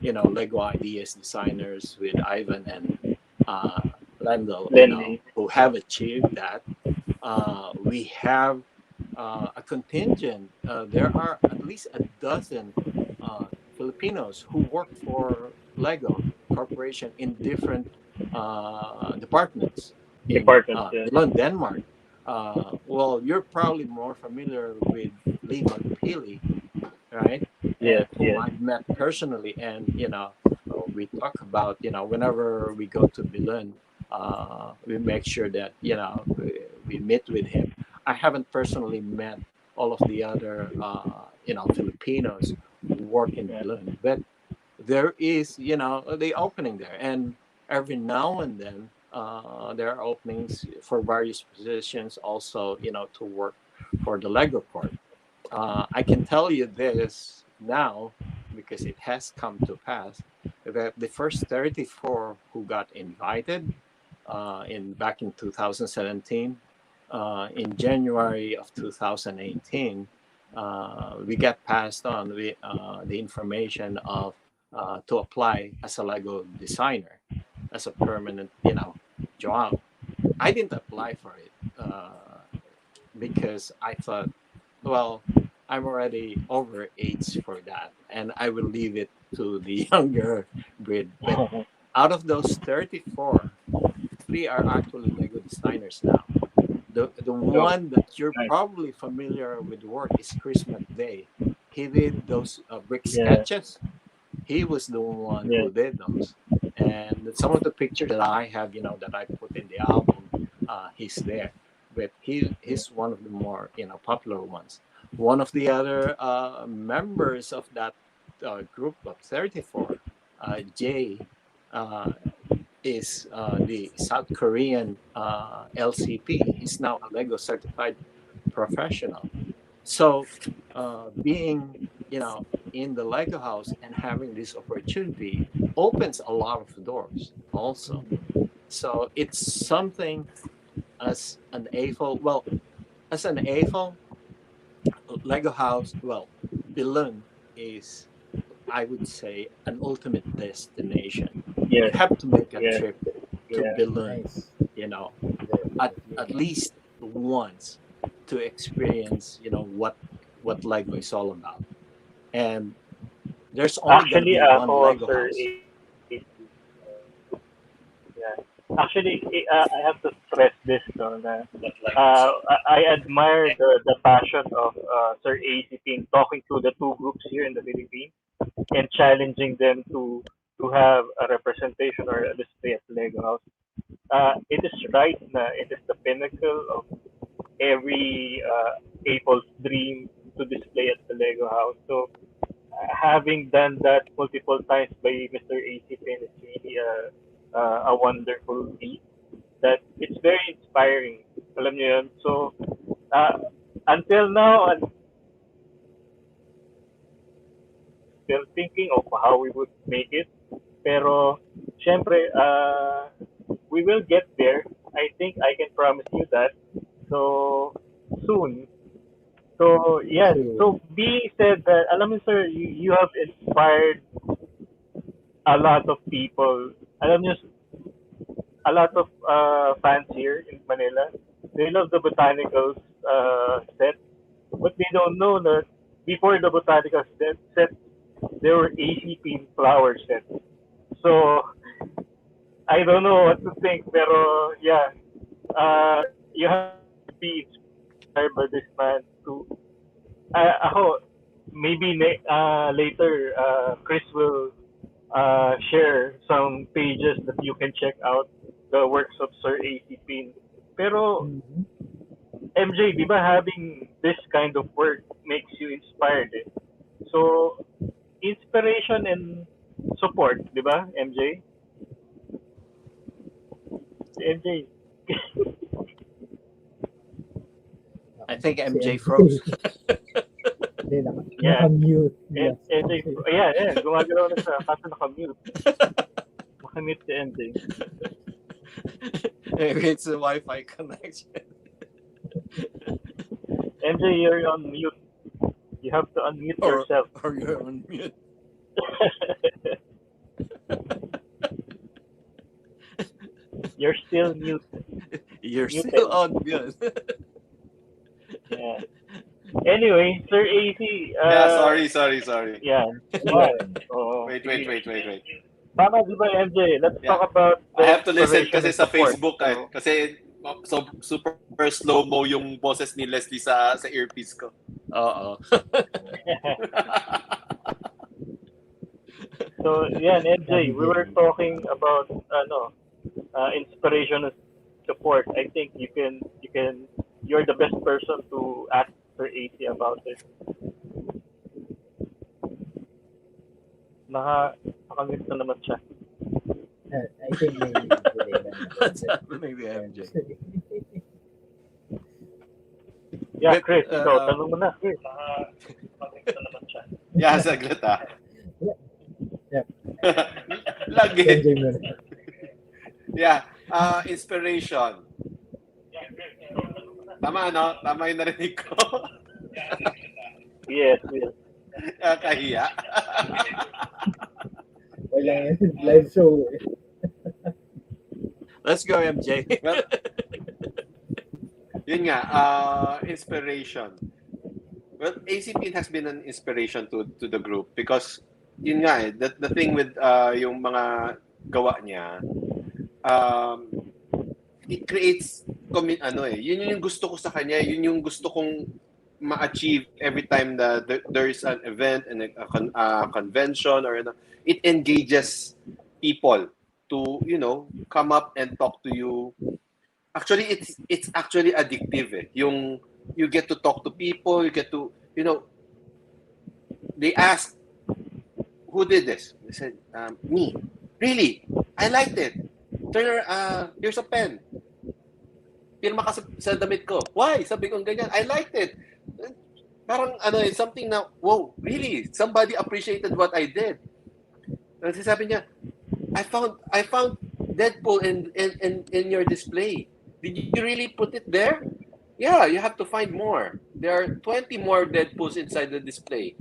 Lego ideas designers with Ivan and uh, Lendl, Lenny. who have achieved that. We have a contingent. There are at least a dozen Filipinos who work for Lego Corporation in different departments in Department. Yeah. Billund, Denmark. Well, you're probably more familiar with Lina, right? Yes. Whom Yes. I've met personally, and we talk about whenever we go to Billund, we make sure that we meet with him. I haven't personally met all of the other Filipinos who work in Yeah. Billund, but there is the opening there, and every now and then there are openings for various positions also to work for the Lego Corp. I can tell you this now because it has come to pass that the first 34 who got invited in back in 2017, in January of 2018, we got passed on the information of to apply as a Lego designer, as a permanent, job. I didn't apply for it because I thought, well, I'm already over age for that, and I will leave it to the younger breed. But out of those 34, three are actually Lego designers now. The So one that you're nice. probably familiar with work is Chris McVeigh. He did those brick Yeah. sketches. He was the one Yeah. who did those. And some of the pictures that I have, that I put in the album, he's there. But he's one of the more popular ones. One of the other members of that group of 34, Jay, uh, is the South Korean LCP. He's now a Lego certified professional. So being in the Lego house and having this opportunity opens a lot of doors also. So it's something as an AFO. Well, as an AFO, Lego house. Well, Billund is, I would say, an ultimate destination. You Yes. have to make a Yes. trip to Yeah. Billund, Nice. at Definitely. least once to experience, what Lego is all about. And there's only gonna Actually, be one ako, Lego Sir house. Yeah. Actually, I have to stress this, no, na, What Lego is all I admire the passion of Sir ACP in talking to the two groups here in the Philippines and challenging them to have a representation or a display at Lego House. It is right na it is the pinnacle of every Apple's dream to display at the Lego house. So having done that multiple times by Mr. AC Pin is really a wonderful feat that it's very inspiring. Alam niyo yun? So until now, I'm still thinking of how we would make it. Pero, syempre, we will get there. I think I can promise you that. So, soon. So, yes. So, being said that, alam mo sir, you have inspired a lot of people. Alam niyo, a lot of fans here in Manila. They love the botanicals set, but they don't know that before the botanicals set, there were ACP flower sets. So I don't know what to think, pero yeah, you have to be inspired by this man to. Ako, maybe later, Chris will share some pages that you can check out the works of Sir ACP. Pero MJ, di ba having this kind of work makes you inspired eh? So, inspiration and support, di ba, MJ? MJ. I think MJ froze. Hindi, Yeah. naka-mute. Yes. MJ, yeah, gumagalaw na siya, kaso naka-mute. Naka-mute si MJ. Maybe it's a Wi-Fi connection. MJ, you're on mute. You have to unmute yourself. Or you're on mute. You're still mute. You're Muted. still on mute. Yeah. Anyway, Sir AC. Sorry. Yeah. Oh, Wait. Tama, di ba, MJ? Let's talk about. I have to listen inspiration kasi and sa support. Facebook kasi so super slow-mo yung boses ni Leslie sa earpiece ko. Oo. So, yeah, MJ, we were talking about inspiration and support. I think you're the best person to ask Sir AC about it. Nakamute na naman siya. I think maybe What's happening with MJ? Yeah, But, Chris, ikaw, tanong mo na. Chris, nakamute na naman siya. Yeah, saglit Yeah. Lagi. MJ mo na. Yeah, inspiration. Tama, no? Tama yung narinig ko. Yes. Kahiya. Wala yan. Live show. Let's go, MJ. Well, yun nga, inspiration. Well, ACP has been an inspiration to the group because yun nga the thing with yung mga gawa niya, it creates yun yung gusto ko sa kanya, yun yung gusto kong ma-achieve every time that there is an event and a convention or it engages people to come up and talk to you. Actually, it's actually addictive yung you get to talk to people, you get to they ask who did this. They said me. Really, I liked it. Turner, here's a pen. Pirma ka sa damit ko. Why? Sabi ko ganyan. I liked it. Parang something na, wow, really? Somebody appreciated what I did. Kasi sabi niya, I found Deadpool in your display. Did you really put it there? Yeah, you have to find more. There are 20 more Deadpools inside the display.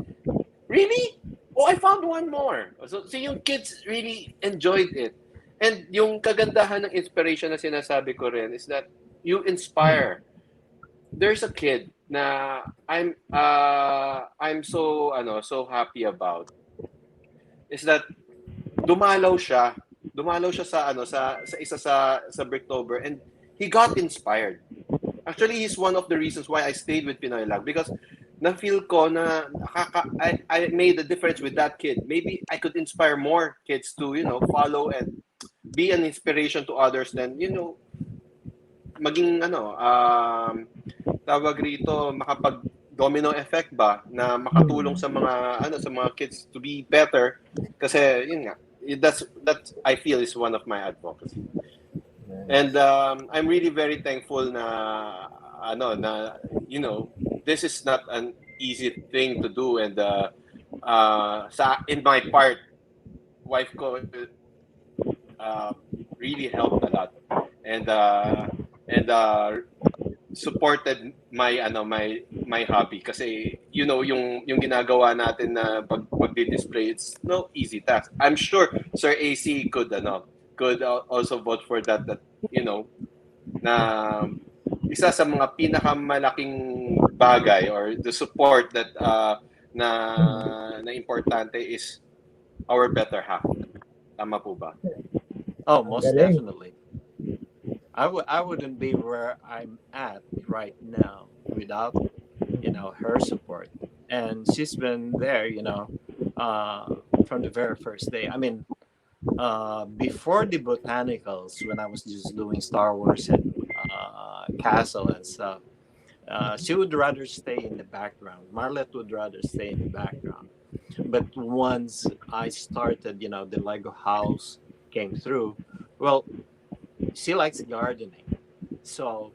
Really? Oh, I found one more. So yung kids really enjoyed it. And yung kagandahan ng inspiration na sinasabi ko rin is that you inspire. There's a kid na I'm so happy about. Is that dumalaw siya sa isa sa Bricktober and he got inspired. Actually, he's one of the reasons why I stayed with PinoyLUG because na-feel ko na I made a difference with that kid. Maybe I could inspire more kids to, follow and be an inspiration to others then, maging tawag rito, domino effect ba na makatulong sa mga sa mga kids to be better kasi yun nga that's I feel is one of my advocacy. And I'm really very thankful na na this is not an easy thing to do, and in my part wife ko uh, really helped a lot, and supported my hobby kasi yung ginagawa natin na pag-display, it's no easy task. I'm sure Sir AC could also vote for that na isa sa mga pinakamalaking bagay or the support that na importante is our better half. Tama po ba? Oh, most Galing. definitely. I wouldn't be where I'm at right now without her support, and she's been there from the very first day. I mean, before the botanicals, when I was just doing Star Wars and Castle and stuff, she would rather stay in the background. Marlette would rather stay in the background. But once I started, the Lego house came through. Well, she likes gardening, so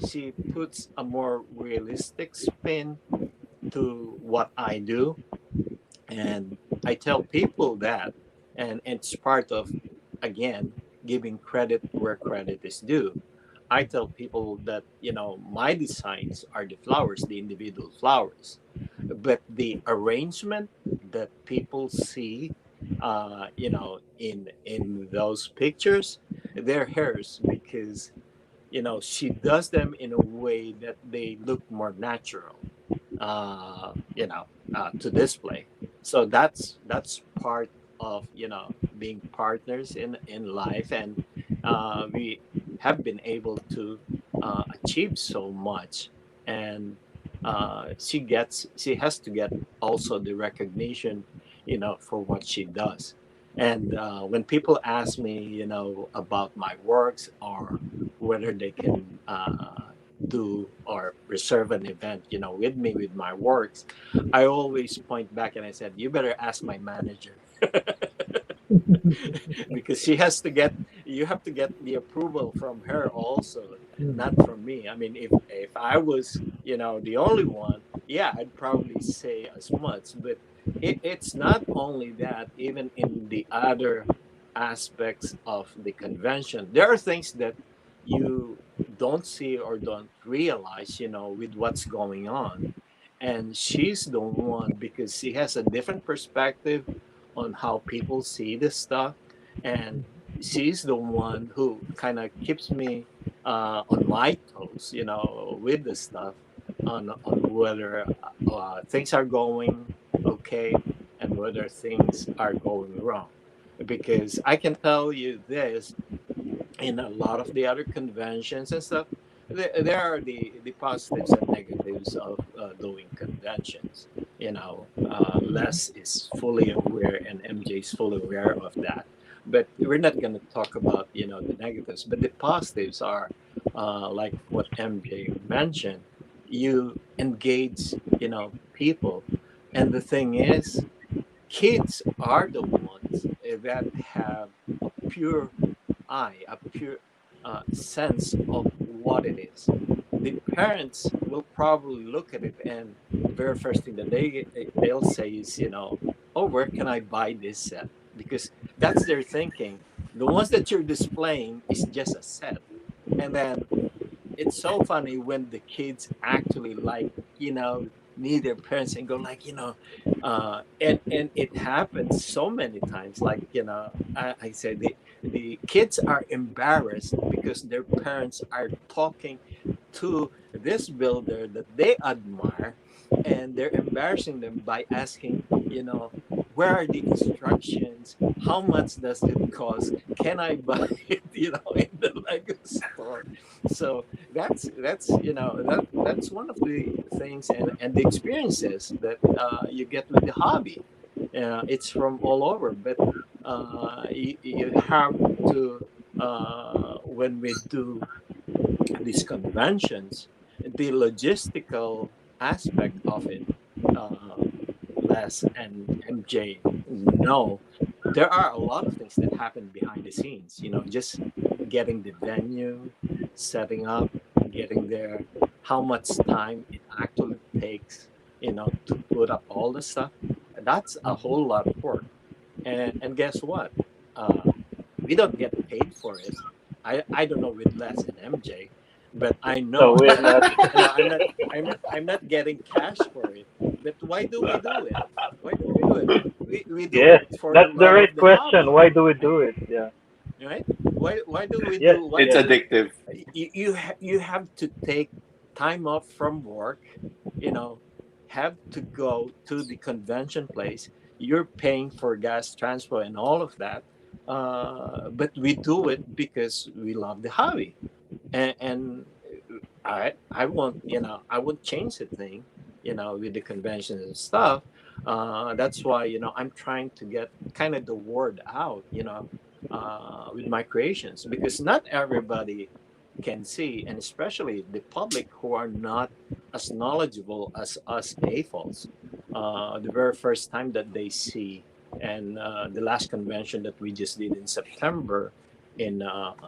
she puts a more realistic spin to what I do, and I tell people that, and it's part of, again, giving credit where credit is due. I tell people that my designs are the flowers, the individual flowers, but the arrangement that people see, in those pictures, they're hers because she does them in a way that they look more natural, to display. So that's part of being partners in life, and we have been able to achieve so much, and she has to get also the recognition for what she does. And when people ask me about my works or whether they can do or reserve an event with me with my works, I always point back and I said, you better ask my manager. Because you have to get the approval from her also, not from me. I mean, if I was the only one, yeah, I'd probably say as much. But it's not only that. Even in the other aspects of the convention, there are things that you don't see or don't realize with what's going on. And she's the one, because she has a different perspective on how people see this stuff, and she's the one who kind of keeps me on my toes, with the stuff, on whether things are going okay and whether things are going wrong. Because I can tell you this, in a lot of the other conventions and stuff, there are the positives and negatives of doing conventions. Les is fully aware, and MJ is fully aware of that. But we're not going to talk about the negatives. But the positives are like what MJ mentioned. You engage people, and the thing is, kids are the ones that have a pure eye, a pure sense of what it is. The parents will probably look at it, and the very first thing that they'll say is, oh, where can I buy this set? Because that's their thinking. The ones that you're displaying is just a set, and then it's so funny when the kids actually need their parents and go and it happens so many times. I say the kids are embarrassed because their parents are talking to this builder that they admire, and they're embarrassing them by asking, where are the instructions? How much does it cost? Can I buy it, in the Lego store? So that's one of the things and the experiences that you get with the hobby. It's from all over, but you have to when we do these conventions, the logistical aspect of it, uh, Les and MJ know there are a lot of things that happen behind the scenes. Just getting the venue, setting up, getting there, how much time it actually takes, to put up all the stuff. That's a whole lot of work. And guess what? Uh, we don't get paid for it. I don't know with Les and MJ, but I No, know we're that not. I'm not getting cash for it. But why do we do it? Why do we do it? We do Yes, it for the that's the love of right the question. hobby, Why do we right? do it? Yeah. Right? Why do we Yes. do what It's we Yes. do? addictive. You have to take time off from work, you know, have to go to the convention place. You're paying for gas, transport, and all of that. But we do it because we love the hobby, and I won't change the thing, with the conventions and stuff. That's why I'm trying to get kind of the word out, with my creations, because not everybody can see, and especially the public who are not as knowledgeable as us AFOLs. The very first time that they see, and the last convention that we just did in September in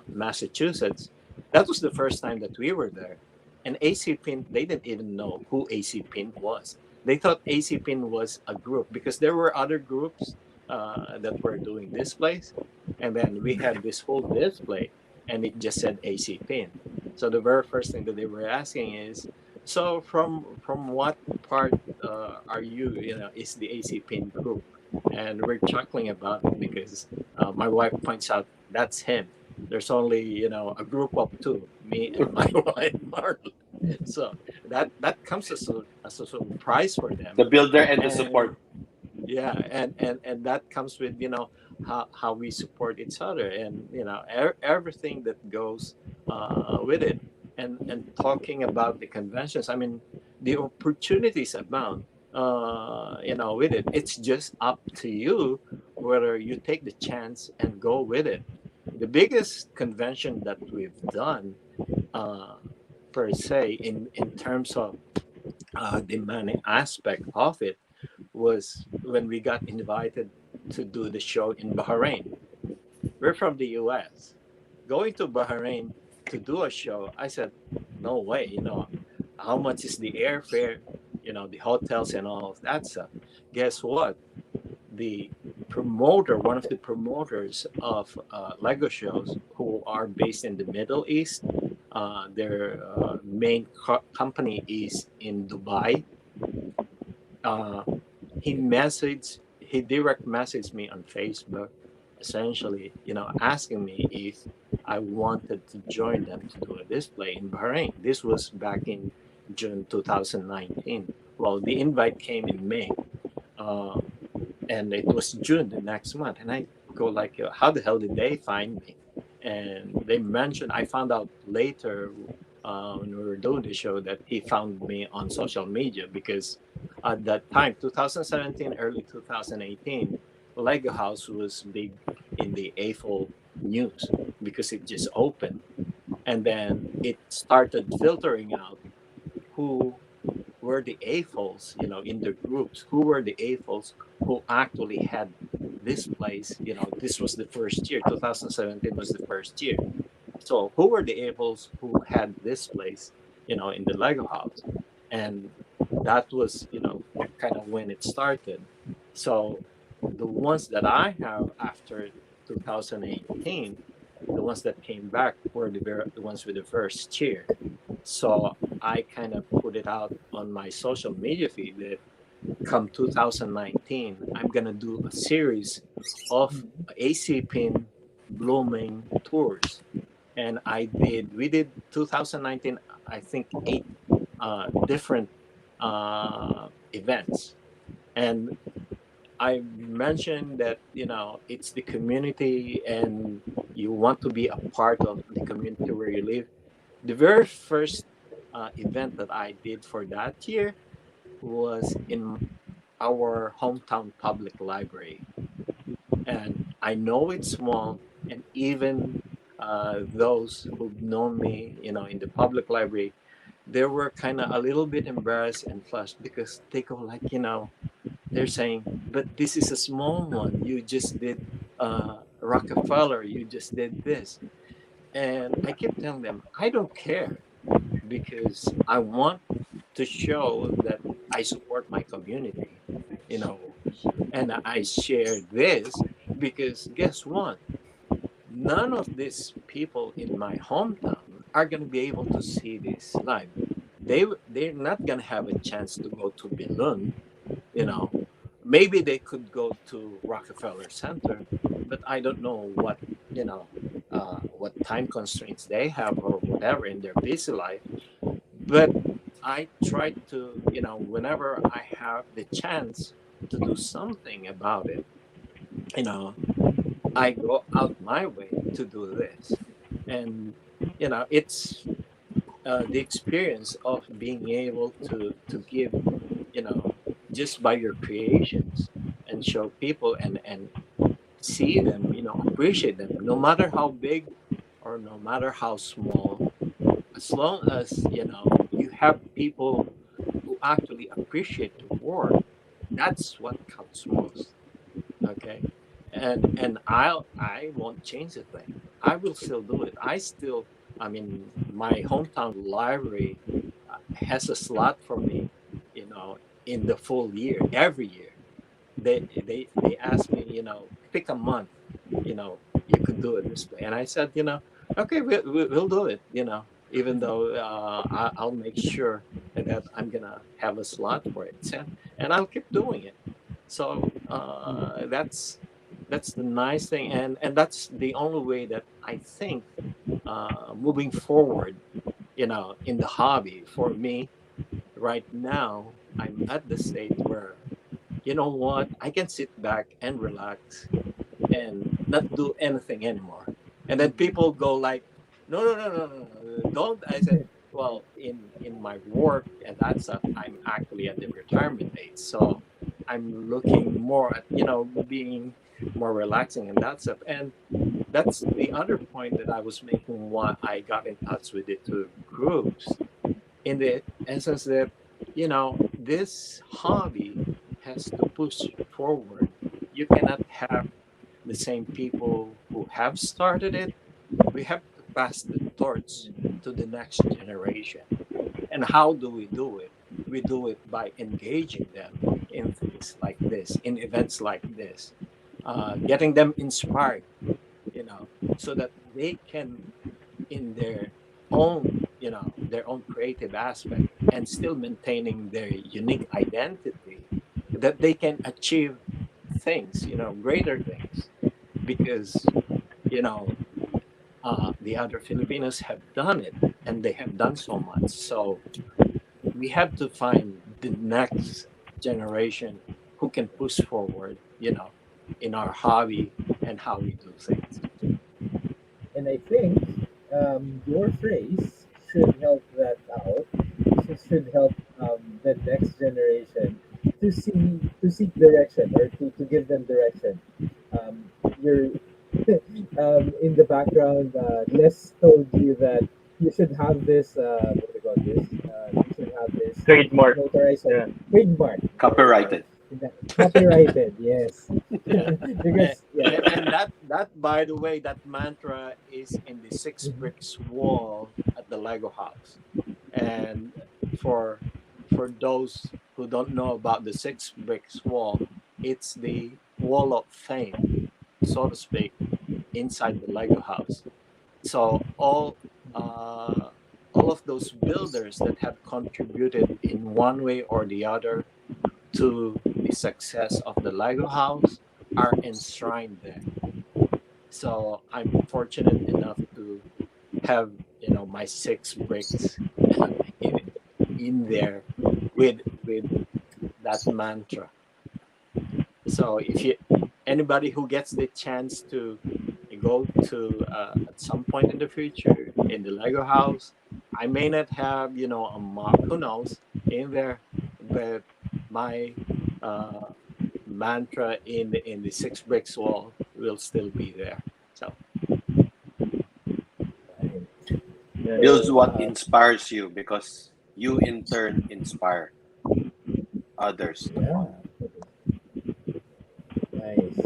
Massachusetts, that was the first time that we were there. And AC Pin, they didn't even know who AC Pin was. They thought AC Pin was a group because there were other groups that were doing displays. And then we had this whole display and it just said AC Pin. So the very first thing that they were asking is, so from what part are you, is the AC Pin group? And we're chuckling about it because my wife points out that's him. There's only a group of two, me and my wife Marlon. So that comes as a surprise for them. The builder and the And support. yeah, and that comes with how we support each other, and everything that goes with it. And talking about the conventions, I mean, the opportunities abound, with it. It's just up to you whether you take the chance and go with it. The biggest convention that we've done, uh, per se, in terms of the money aspect of it, was when we got invited to do the show in Bahrain. We're from the US. Going to Bahrain to do a show, I said, no way, how much is the airfare, the hotels and all of that stuff. Guess what? The promoter, one of the promoters of Lego shows, who are based in the Middle East, their main company is in Dubai. uh, he direct messaged me on Facebook, essentially, asking me if I wanted to join them to do a display in Bahrain. This was back in June 2019. Well, the invite came in May, uh, and it was June the next month. And I go like, how the hell did they find me? And they mentioned, I found out later when we were doing the show, that he found me on social media because at that time, 2017, early 2018, Lego House was big in the AFOL news because it just opened. And then it started filtering out who were the AFOLs, in the groups, who were the AFOLs who actually had this place. This was the first year, 2017 was the first year. So who were the AFOLs who had this place, in the Lego house? And that was, kind of when it started. So the ones that I have after 2018, the ones that came back were the ones with the first cheer. So I kind of put it out on my social media feed that come 2019, I'm going to do a series of AC Pin blooming tours. And we did 2019, I think, 8 different events. And I mentioned that, it's the community and you want to be a part of the community where you live. The very first event that I did for that year was in our hometown public library. And I know it's small, and even those who've known me, in the public library, they were kind of a little bit embarrassed and flushed because they go like, they're saying, but this is a small one. You just did Rockefeller. You just did this. And I kept telling them, I don't care because I want to show that I support my community, you know, and I share this because guess what? None of these people in my hometown are going to be able to see this live. They're not going to have a chance to go to Billund, you know. Maybe they could go to Rockefeller Center, but I don't know what time constraints they have or whatever in their busy life. But I try to, whenever I have the chance to do something about it, you know, I go out my way to do this. And, it's the experience of being able to give, you know, just by your creations and show people and see them, appreciate them, no matter how big or no matter how small, as long as, you have people who actually appreciate the work, that's what counts most. Okay. And I won't change a thing. I will still do it. I mean, my hometown library has a slot for me, you know in the full year, every year. They ask me, pick a month, you could do it this way. And I said, okay, we'll do it, even though I'll make sure that I'm gonna have a slot for it, and I'll keep doing it. So that's the nice thing, and that's the only way that I think moving forward, in the hobby for me right now. I'm at the state where, you know what, I can sit back and relax and not do anything anymore. And then people go like, no, no, no, no, no, no, don't. I said, well, in my work and that stuff, I'm actually at the retirement age, so I'm looking more at, being more relaxing and that stuff. And that's the other point that I was making why I got in touch with the two groups, in the essence that, this hobby has to push forward. You cannot have the same people who have started it. We have to pass the torch to the next generation. And how do we do it? We do it by engaging them in things like this, in events like this, getting them inspired, so that they can, in their own creative aspect, and still maintaining their unique identity, that they can achieve things, greater things, because, you know, the other Filipinos have done it, and they have done so much. So we have to find the next generation who can push forward, in our hobby and how we do things. And I think your phrase should help that out. Should help the next generation to see to seek direction, or to give them direction. You're in the background. Les told you that you should have this. What do you call this? You should have this Trademark. notarized Yeah. trademark. Copyrighted. Copyrighted, yes. And, Because yeah, and that by the way, that mantra is in the six mhm, bricks wall at the Lego house. And for for those who don't know about the six bricks wall, it's the wall of fame, so to speak, inside the Lego house. So all of those builders that have contributed in one way or the other to the success of the Lego house are enshrined there. So I'm fortunate enough to have, my six bricks in, in there with that mantra. So if you anybody who gets the chance to go to at some point in the future in the Lego house, I may not have, a map, who knows, in there, but my uh, mantra in the six bricks wall will still be there. So right. Yeah. Builds So what inspires you, because you in turn inspire others to Yeah. follow. Nice.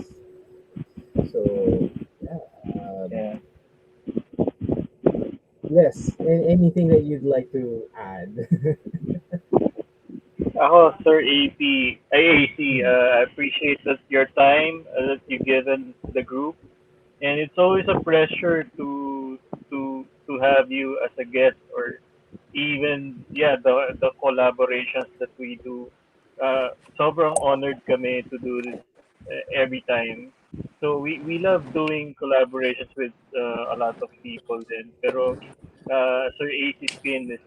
So yeah. Yeah. Yes. Anything that you'd like to add? Ako, Sir AP, ay, AC, Hmm. I appreciate that your time that you've given the group. And it's always a pleasure to have you as a guest, or even the collaborations that we do. Sobrang honored kami to do this every time. So we love doing collaborations with a lot of people din. Pero Sir AC Spin is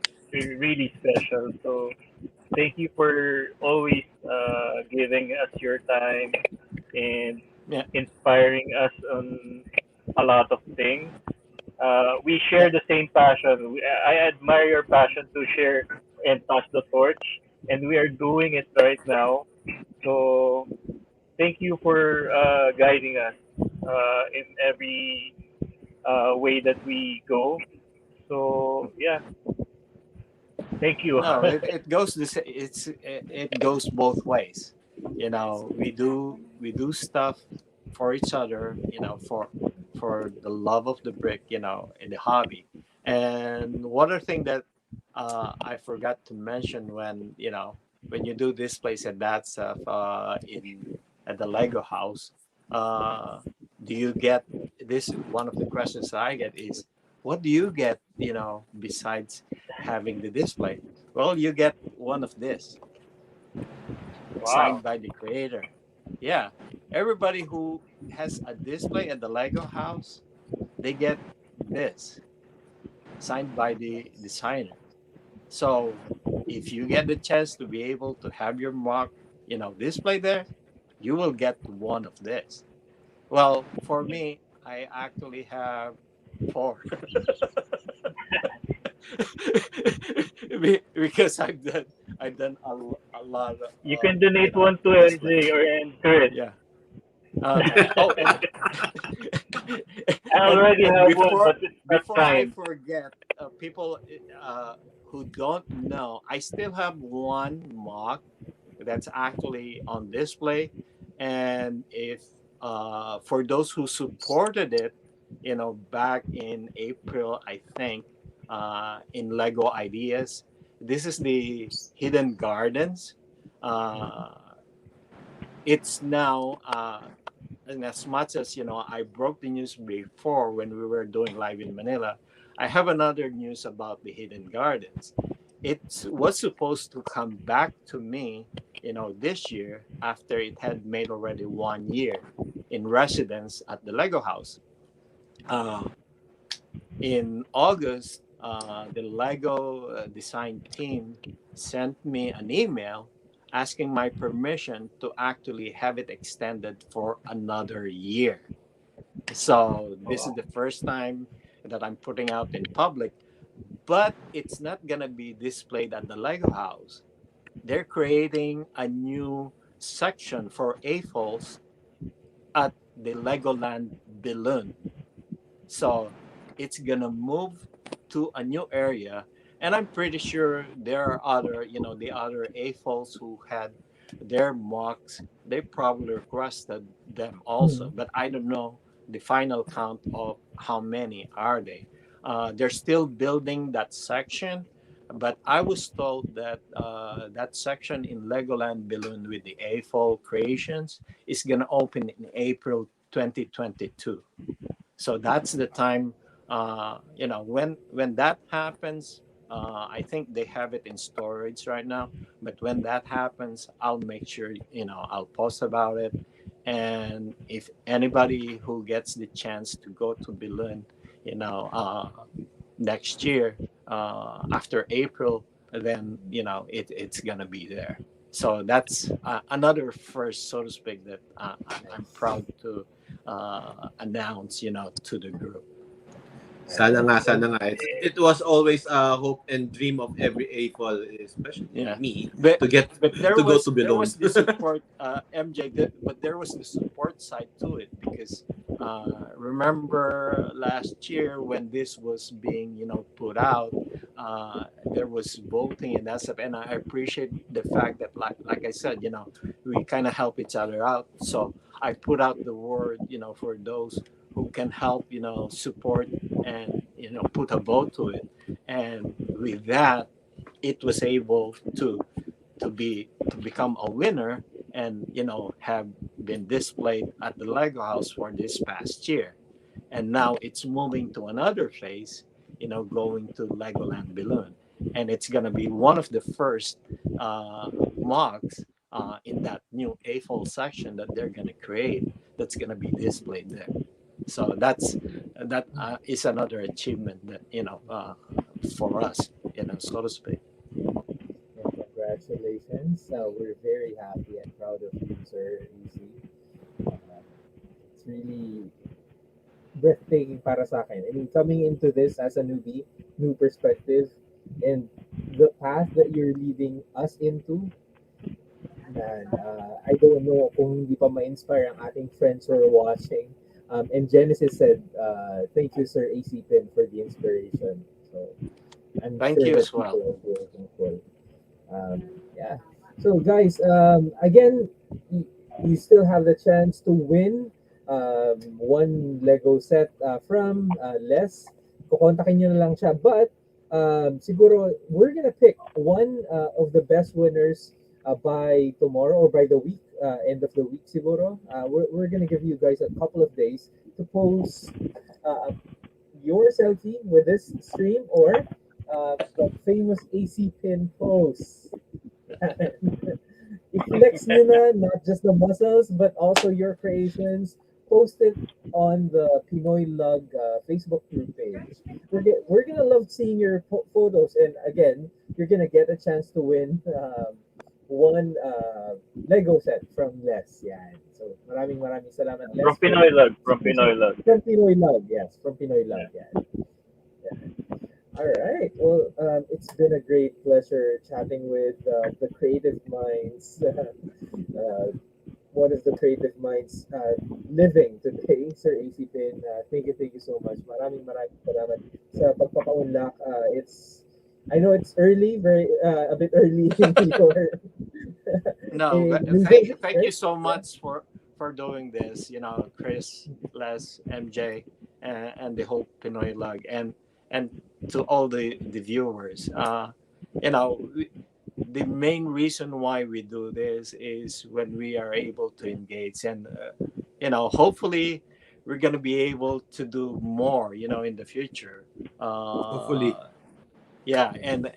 really special. So thank you for always giving us your time and Yeah, inspiring us on a lot of things. We yeah. share the same passion. I admire your passion to share and pass the torch, and we are doing it right now. So thank you for guiding us in every way that we go. So yeah, thank you. No, it goes this. It goes both ways. We do stuff for each other. For the love of the brick. In the hobby. And one other thing that I forgot to mention when you do displays and that stuff in at the Lego house. Uh, do you get this? One of the questions I get is, what do you get? Besides having the display. Well, you get one of this Wow. signed by the creator. Yeah. Everybody who has a display at the Lego house, they get this signed by the designer. So if you get the chance to be able to have your mark, display there, you will get one of this. Well, for me, I actually have four. Because I've done a lot You of can donate one to LJ displays. or and Chris. Yeah. Oh, and I already and have one, before but it's not before I signed. forget, people who don't know, I still have one mock that's actually on display, and if for those who supported it, back in April, I think, in Lego Ideas, this is the Hidden Gardens. Uh, it's now and as much as I broke the news before when we were doing live in Manila, I have another news about the Hidden Gardens. It was supposed to come back to me, this year after it had made already 1 year in residence at the Lego house. Uh, in August, the Lego design team sent me an email asking my permission to actually have it extended for another year. So this is the first time that I'm putting out in public, but it's not gonna be displayed at the Lego house. They're creating a new section for AFOLs at the Legoland Billund. So it's gonna move to a new area, and I'm pretty sure there are the other AFOLs who had their mocks. They probably requested them also, Hmm. but I don't know the final count of how many are they. They're still building that section, but I was told that that section in Legoland Balloon with the AFOL creations is gonna open in April 2022. So that's the time, when that happens. I think they have it in storage right now, but when that happens, I'll make sure, I'll post about it. And if anybody who gets the chance to go to Berlin, you know uh, next year, after April, then it's gonna be there. So that's another first, so to speak, that I'm Nice. proud to announce, to the group. Sana nga, sana nga. It was always a hope and dream of every AFOL, especially Yeah, me, but to get but to go to there Billund. was the support, MJ. But there was the support side to it because remember last year when this was being put out, there was voting and that stuff, and I appreciate the fact that like I said, we kind of help each other out. So I put out the word, for those who can help, support and put a vote to it, and with that it was able to become a winner and have been displayed at the Lego House for this past year, and now it's moving to another phase, going to Legoland Billund, and it's gonna be one of the first mocks in that new AFOL section that they're gonna create. That's gonna be displayed there. So that is another achievement that for us, so to speak. And congratulations. We're very happy and proud of you, sir. Easy. It's really breathtaking para sa akin. I mean, coming into this as a newbie, new perspective, and the path that you're leading us into, man, I don't know kung hindi pa ma-inspire ang ating friends who are watching. And Genesis said, thank you, Sir AC Pin, for the inspiration. So I'm Thank sure you that as well. people are looking for. Yeah. So, guys, again, you still have the chance to win one Lego set from Les. Kukontakin nyo na lang siya. But siguro, we're gonna pick one of the best winners by tomorrow or by the week, end of the week siguro. We're gonna give you guys a couple of days to post your selfie with this stream or the famous AC pin pose. I-flex nyo na, not just the muscles, but also your creations. Post it on the PinoyLUG Facebook group page. We're gonna love seeing your photos, and again, you're gonna get a chance to win one Lego set from Les. Yan. So maraming salamat, Les. From PinoyLUG, from PinoyLUG. From PinoyLUG, yes, from PinoyLUG. Yeah. All right. Well, it's been a great pleasure chatting with the creative minds. One of the creative minds living today, Sir AC Pin. Thank you so much. Maraming salamat sa pagpapaunlak. I know it's early, a bit early in your No, in but New thank Jersey, thank you right? so much for doing this. Chris, Les, MJ, and the whole Pinoy Lug, and to all the viewers. The main reason why we do this is when we are able to engage, and hopefully we're gonna be able to do more. In the future. Hopefully. Yeah, and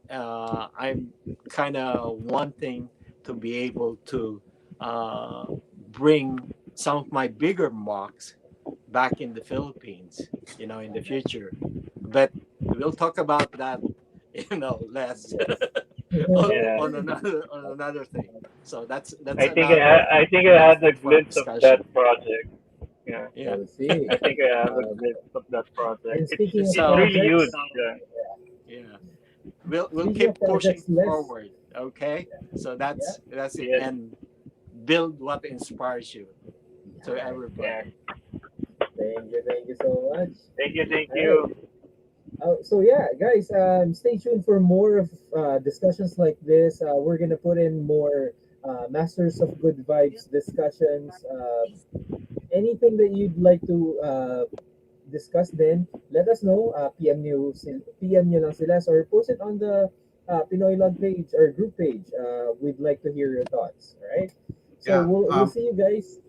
I'm kind of wanting to be able to uh, bring some of my bigger mocks back in the Philippines, in the future. But we'll talk about that, less Yeah. on another thing. So that's I think another I think I had a fun glimpse of that discussion. project. Yeah. Yeah. We'll see. I think I have a Um, glimpse of that project. and speaking of It's really So huge. projects, Yeah. yeah, we'll speaking of keep pushing projects, Les. forward. Okay. So Yeah. that's it, Yes. and build what inspires you to All right. Yeah. everybody. Thank you so much. Thank you. Thank All right. you. So yeah, guys, stay tuned for more of discussions like this. We're gonna put in more Masters of Good Vibes discussions. Anything that you'd like to discuss, then let us know. PM nyo lang sila or post it on the Pinoy Log page or group page. We'd like to hear your thoughts. All right. So Yeah. we'll see you guys.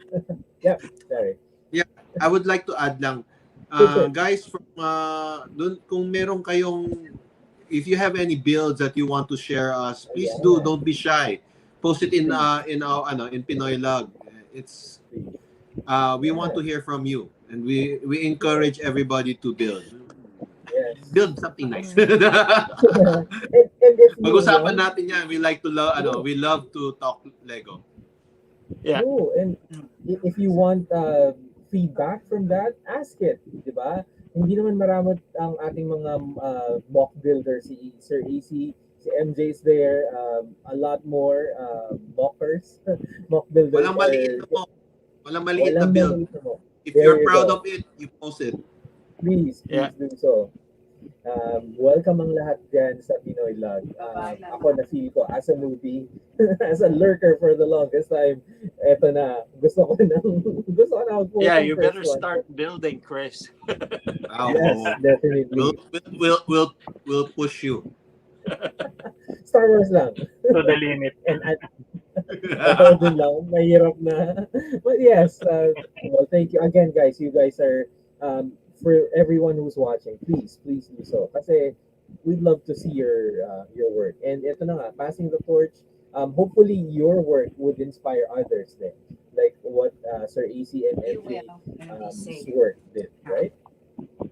Yeah. Sorry. Yeah, I would like to add lang. Sure. Guys, from kung meron kayong, if you have any builds that you want to share us, please do. Yeah. Don't be shy. Post it in Please. our in Pinoy Lug. It's Please. we want to Yeah. hear from you, and we encourage everybody to build. Yes. Build something nice. And if you Pag-usapan want, natin 'yan. We like to love true, we love to talk Lego. Yeah. true. And if you want feedback from that, ask it, di ba? hindi naman maramot ang ating mga mock builder, si Sir AC, si MJ is there, a lot more mockers, mock builders. Walang maliit na mo. Walang maliit na Walang build. maliit na mo. If There you're you proud go. of it, you post it. Please Yeah. do so. Welcome ang lahat dyan sa PinoyLUG. Ako na feel ko as a newbie, as a lurker for the longest time, eto na, gusto ko na mag-post Yeah, ang you first better one. start building, Chris. Yes, definitely. We'll push you. Star Wars lang. To the limit. And ito din lang, mahirap na. But yes, well, thank you again, guys. You guys are, for everyone who's watching, please do so. Kasi we'd love to see your work. And ito na nga, passing the torch. Hopefully your work would inspire others then. Like what Sir AC and You MJ will, and be safe. work did, right?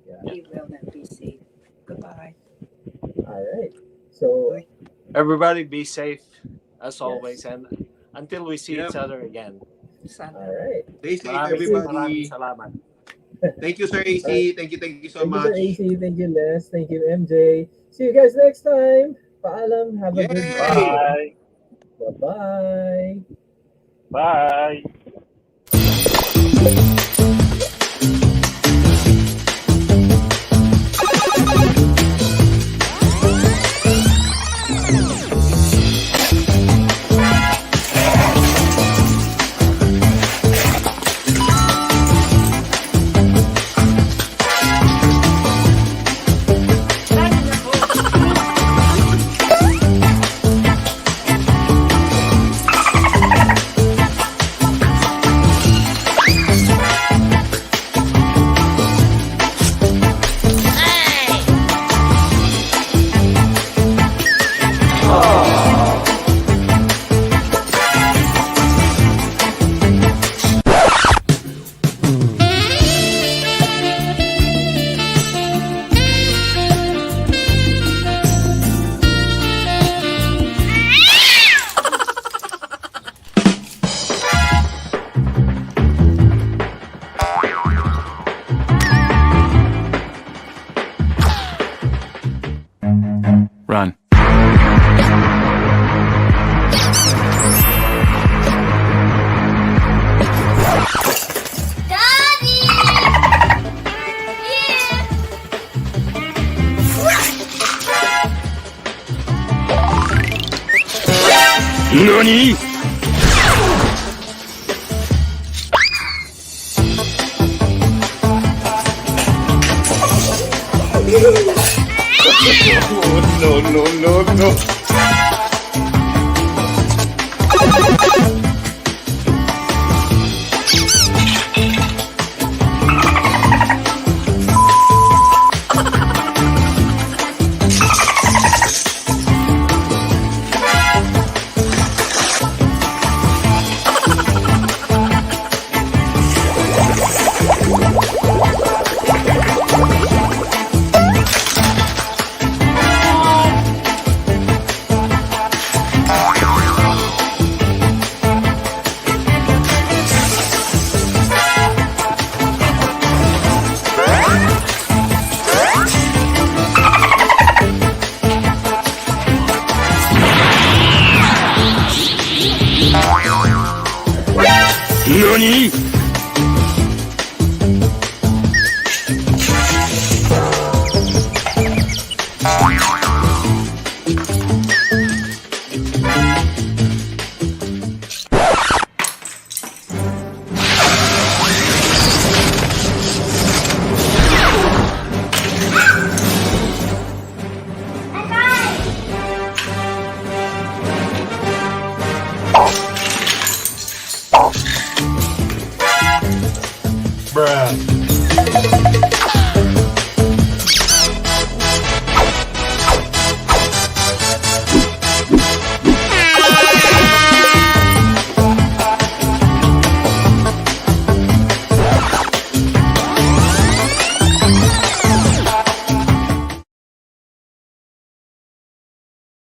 Yeah. You will, and be safe. Goodbye. All right. So, Everybody be safe as Yes. always, and until we see each Yep. other again. Sana. all right. Stay safe, Maraming everybody. salamat. Thank you, Sir AC. Thank you so Thank you, much. Sir AC. Thank you, Les. Thank you, MJ. See you guys next time. Paalam. Have a good Yay! day. Bye. Bye-bye. Bye. Run. NANI?! NANI?!